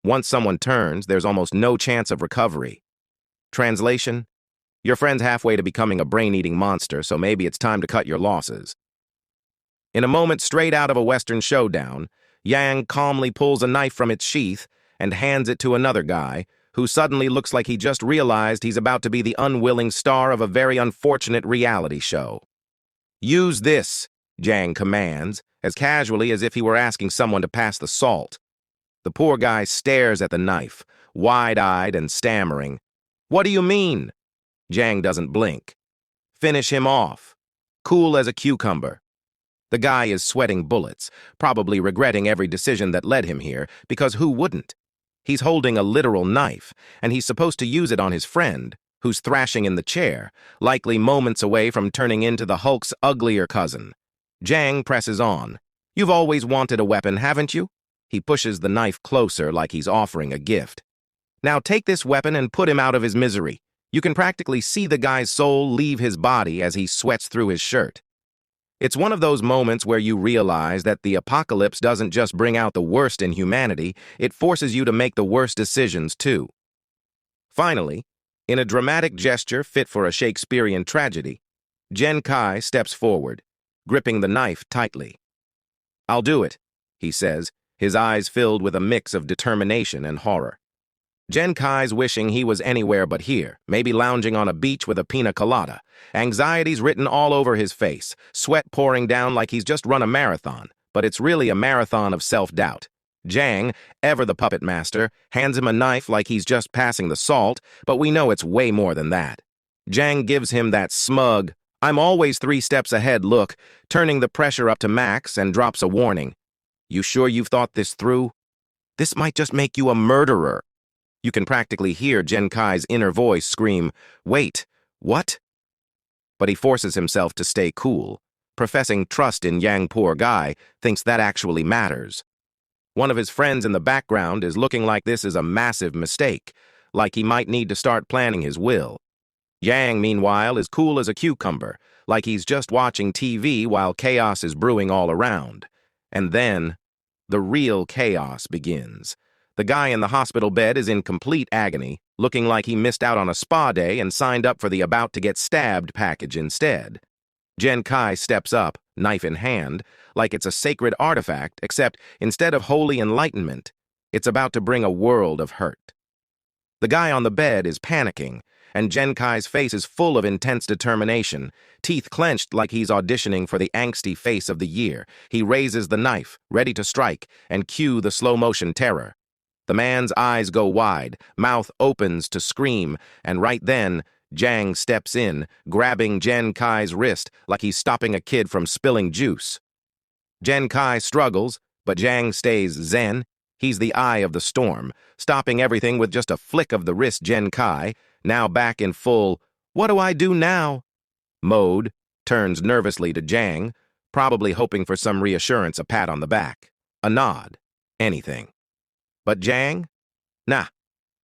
Once someone turns, there's almost no chance of recovery. Translation? Your friend's halfway to becoming a brain-eating monster, so maybe it's time to cut your losses. In a moment straight out of a Western showdown, Yang calmly pulls a knife from its sheath and hands it to another guy, who suddenly looks like he just realized he's about to be the unwilling star of a very unfortunate reality show. "Use this," Jiang commands, as casually as if he were asking someone to pass the salt. The poor guy stares at the knife, wide-eyed and stammering. "What do you mean?" Jiang doesn't blink. "Finish him off. Cool as a cucumber." The guy is sweating bullets, probably regretting every decision that led him here, because who wouldn't? He's holding a literal knife, and he's supposed to use it on his friend, who's thrashing in the chair, likely moments away from turning into the Hulk's uglier cousin. Jiang presses on. "You've always wanted a weapon, haven't you?" He pushes the knife closer like he's offering a gift. "Now take this weapon and put him out of his misery." You can practically see the guy's soul leave his body as he sweats through his shirt. It's one of those moments where you realize that the apocalypse doesn't just bring out the worst in humanity, it forces you to make the worst decisions too. Finally, in a dramatic gesture fit for a Shakespearean tragedy, Jen Kai steps forward, gripping the knife tightly. "I'll do it," he says, his eyes filled with a mix of determination and horror. Jen Kai's wishing he was anywhere but here, maybe lounging on a beach with a pina colada. Anxiety's written all over his face, sweat pouring down like he's just run a marathon, but it's really a marathon of self-doubt. Jiang, ever the puppet master, hands him a knife like he's just passing the salt, but we know it's way more than that. Jiang gives him that smug, "I'm always 3 steps ahead" look, turning the pressure up to max, and drops a warning. "You sure you've thought this through? This might just make you a murderer." You can practically hear Jen Kai's inner voice scream, "Wait, what?" But he forces himself to stay cool. Professing trust in Yang poor guy thinks that actually matters. One of his friends in the background is looking like this is a massive mistake, like he might need to start planning his will. Yang, meanwhile, is cool as a cucumber, like he's just watching TV while chaos is brewing all around. And then, the real chaos begins. The guy in the hospital bed is in complete agony, looking like he missed out on a spa day and signed up for the about-to-get-stabbed package instead. Jen Kai steps up, knife in hand, like it's a sacred artifact, except instead of holy enlightenment, it's about to bring a world of hurt. The guy on the bed is panicking, and Jen Kai's face is full of intense determination, teeth clenched like he's auditioning for the angsty face of the year. He raises the knife, ready to strike, and cue the slow-motion terror. The man's eyes go wide, mouth opens to scream, and right then, Jiang steps in, grabbing Jen Kai's wrist like he's stopping a kid from spilling juice. Jen Kai struggles, but Jiang stays zen. He's the eye of the storm, stopping everything with just a flick of the wrist. Genkai, now back in full "what do I do now?" mode, turns nervously to Jang, probably hoping for some reassurance, a pat on the back, a nod, anything. But Jang? Nah,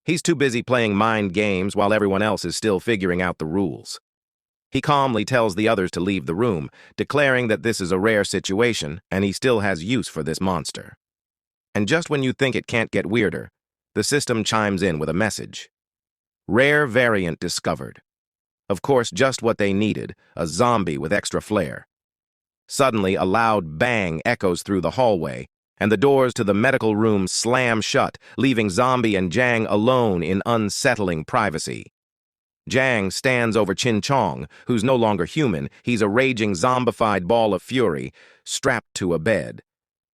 he's too busy playing mind games while everyone else is still figuring out the rules. He calmly tells the others to leave the room, declaring that this is a rare situation and he still has use for this monster. And just when you think it can't get weirder, the system chimes in with a message. Rare variant discovered. Of course, just what they needed, a zombie with extra flair. Suddenly, a loud bang echoes through the hallway, and the doors to the medical room slam shut, leaving Zombie and Jang alone in unsettling privacy. Jang stands over Chin Chong, who's no longer human. He's a raging zombified ball of fury, strapped to a bed.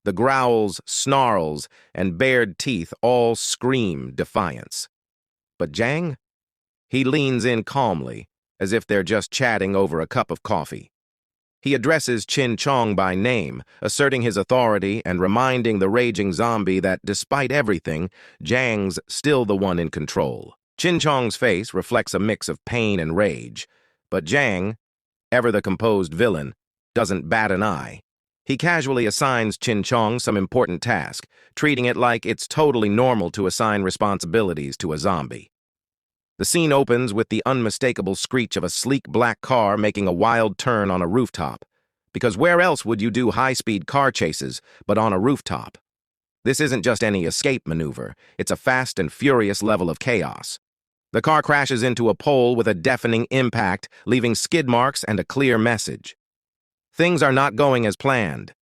The growls, snarls, and bared teeth all scream defiance. But Jang? He leans in calmly, as if they're just chatting over a cup of coffee. He addresses Chin Chong by name, asserting his authority and reminding the raging zombie that, despite everything, Jang's still the one in control. Chin Chong's face reflects a mix of pain and rage, but Jang, ever the composed villain, doesn't bat an eye. He casually assigns Chin Chong some important task, treating it like it's totally normal to assign responsibilities to a zombie. The scene opens with the unmistakable screech of a sleek black car making a wild turn on a rooftop, because where else would you do high-speed car chases but on a rooftop? This isn't just any escape maneuver, it's a fast and furious level of chaos. The car crashes into a pole with a deafening impact, leaving skid marks and a clear message. Things are not going as planned.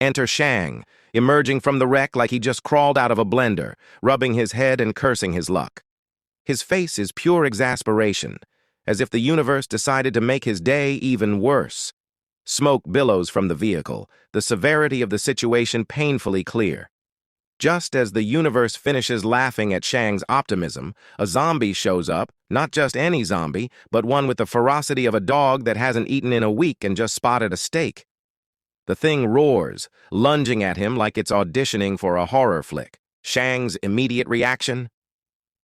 Enter Shang, emerging from the wreck like he just crawled out of a blender, rubbing his head and cursing his luck. His face is pure exasperation, as if the universe decided to make his day even worse. Smoke billows from the vehicle, the severity of the situation painfully clear. Just as the universe finishes laughing at Shang's optimism, a zombie shows up, not just any zombie, but one with the ferocity of a dog that hasn't eaten in a week and just spotted a steak. The thing roars, lunging at him like it's auditioning for a horror flick. Shang's immediate reaction?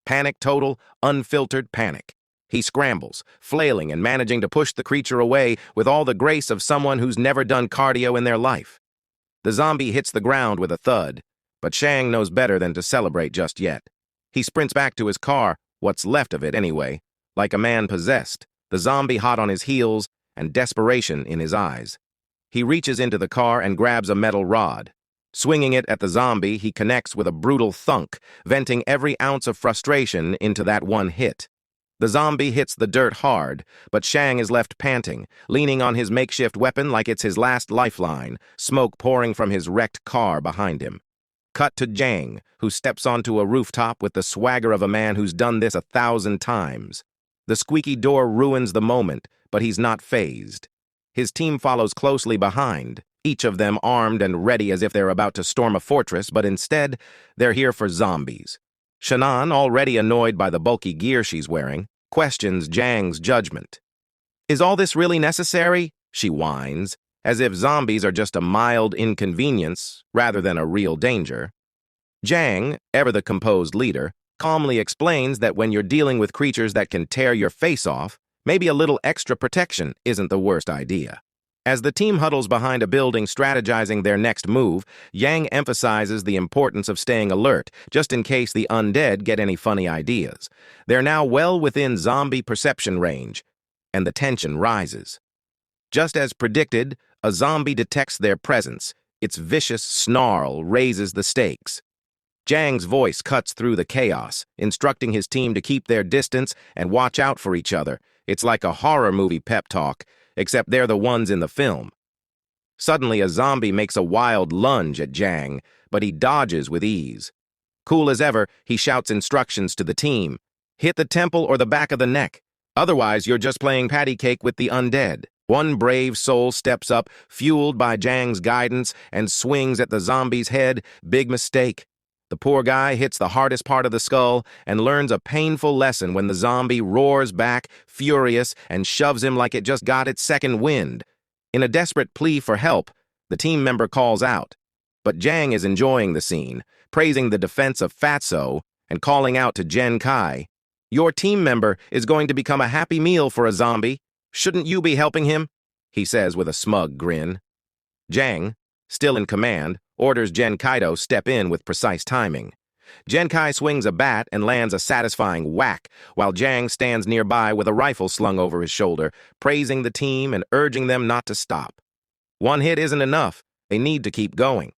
Panic total, unfiltered panic. He scrambles, flailing and managing to push the creature away with all the grace of someone who's never done cardio in their life. The zombie hits the ground with a thud, but Shang knows better than to celebrate just yet. He sprints back to his car, what's left of it anyway, like a man possessed, the zombie hot on his heels and desperation in his eyes. He reaches into the car and grabs a metal rod. Swinging it at the zombie, he connects with a brutal thunk, venting every ounce of frustration into that one hit. The zombie hits the dirt hard, but Shang is left panting, leaning on his makeshift weapon like it's his last lifeline, smoke pouring from his wrecked car behind him. Cut to Jang, who steps onto a rooftop with the swagger of a man who's done this 1,000 times. The squeaky door ruins the moment, but he's not fazed. His team follows closely behind, each of them armed and ready as if they're about to storm a fortress, but instead, they're here for zombies. Shannon, already annoyed by the bulky gear she's wearing, questions Jang's judgment. "Is all this really necessary?" she whines, as if zombies are just a mild inconvenience rather than a real danger. Jang, ever the composed leader, calmly explains that when you're dealing with creatures that can tear your face off, maybe a little extra protection isn't the worst idea. As the team huddles behind a building strategizing their next move, Yang emphasizes the importance of staying alert, just in case the undead get any funny ideas. They're now well within zombie perception range, and the tension rises. Just as predicted, a zombie detects their presence. Its vicious snarl raises the stakes. Jang's voice cuts through the chaos, instructing his team to keep their distance and watch out for each other. It's like a horror movie pep talk, except they're the ones in the film. Suddenly, a zombie makes a wild lunge at Jang, but he dodges with ease. Cool as ever, he shouts instructions to the team. Hit the temple or the back of the neck. Otherwise, you're just playing patty cake with the undead. One brave soul steps up, fueled by Jang's guidance, and swings at the zombie's head. Big mistake. The poor guy hits the hardest part of the skull and learns a painful lesson when the zombie roars back, furious, and shoves him like it just got its second wind. In a desperate plea for help, the team member calls out. But Jang is enjoying the scene, praising the defense of Fatso and calling out to Jen Kai. "Your team member is going to become a happy meal for a zombie. Shouldn't you be helping him?" he says with a smug grin. Jang, still in command, orders Jen Kai to step in with precise timing. Jen Kai swings a bat and lands a satisfying whack, while Jang stands nearby with a rifle slung over his shoulder, praising the team and urging them not to stop. One hit isn't enough. They need to keep going.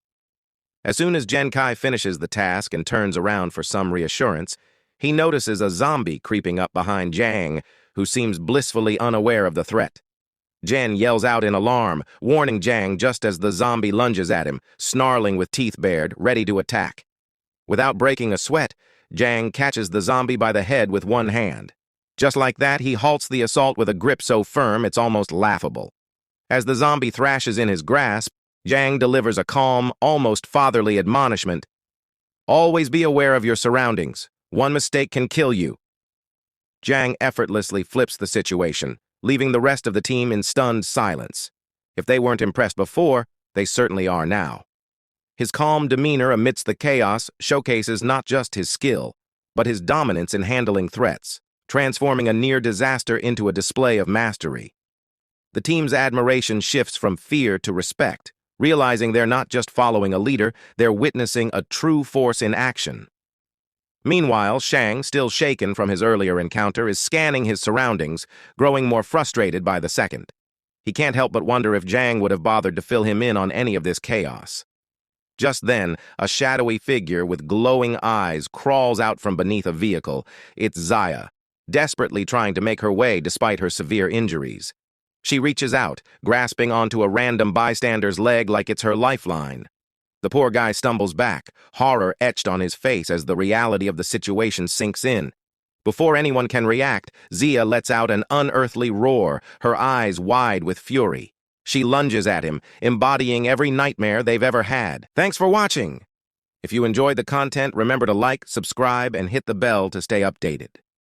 As soon as Jen Kai finishes the task and turns around for some reassurance, he notices a zombie creeping up behind Jang, who seems blissfully unaware of the threat. Jen yells out in alarm, warning Jang just as the zombie lunges at him, snarling with teeth bared, ready to attack. Without breaking a sweat, Jang catches the zombie by the head with one hand. Just like that, he halts the assault with a grip so firm it's almost laughable. As the zombie thrashes in his grasp, Jang delivers a calm, almost fatherly admonishment. "Always be aware of your surroundings. One mistake can kill you." Jang effortlessly flips the situation, leaving the rest of the team in stunned silence. If they weren't impressed before, they certainly are now. His calm demeanor amidst the chaos showcases not just his skill, but his dominance in handling threats, transforming a near disaster into a display of mastery. The team's admiration shifts from fear to respect, realizing they're not just following a leader, they're witnessing a true force in action. Meanwhile, Shang, still shaken from his earlier encounter, is scanning his surroundings, growing more frustrated by the second. He can't help but wonder if Jang would have bothered to fill him in on any of this chaos. Just then, a shadowy figure with glowing eyes crawls out from beneath a vehicle. It's Zaya, desperately trying to make her way despite her severe injuries. She reaches out, grasping onto a random bystander's leg like it's her lifeline. The poor guy stumbles back, horror etched on his face as the reality of the situation sinks in. Before anyone can react, Zia lets out an unearthly roar, her eyes wide with fury. She lunges at him, embodying every nightmare they've ever had. Thanks for watching! If you enjoyed the content, remember to like, subscribe, and hit the bell to stay updated.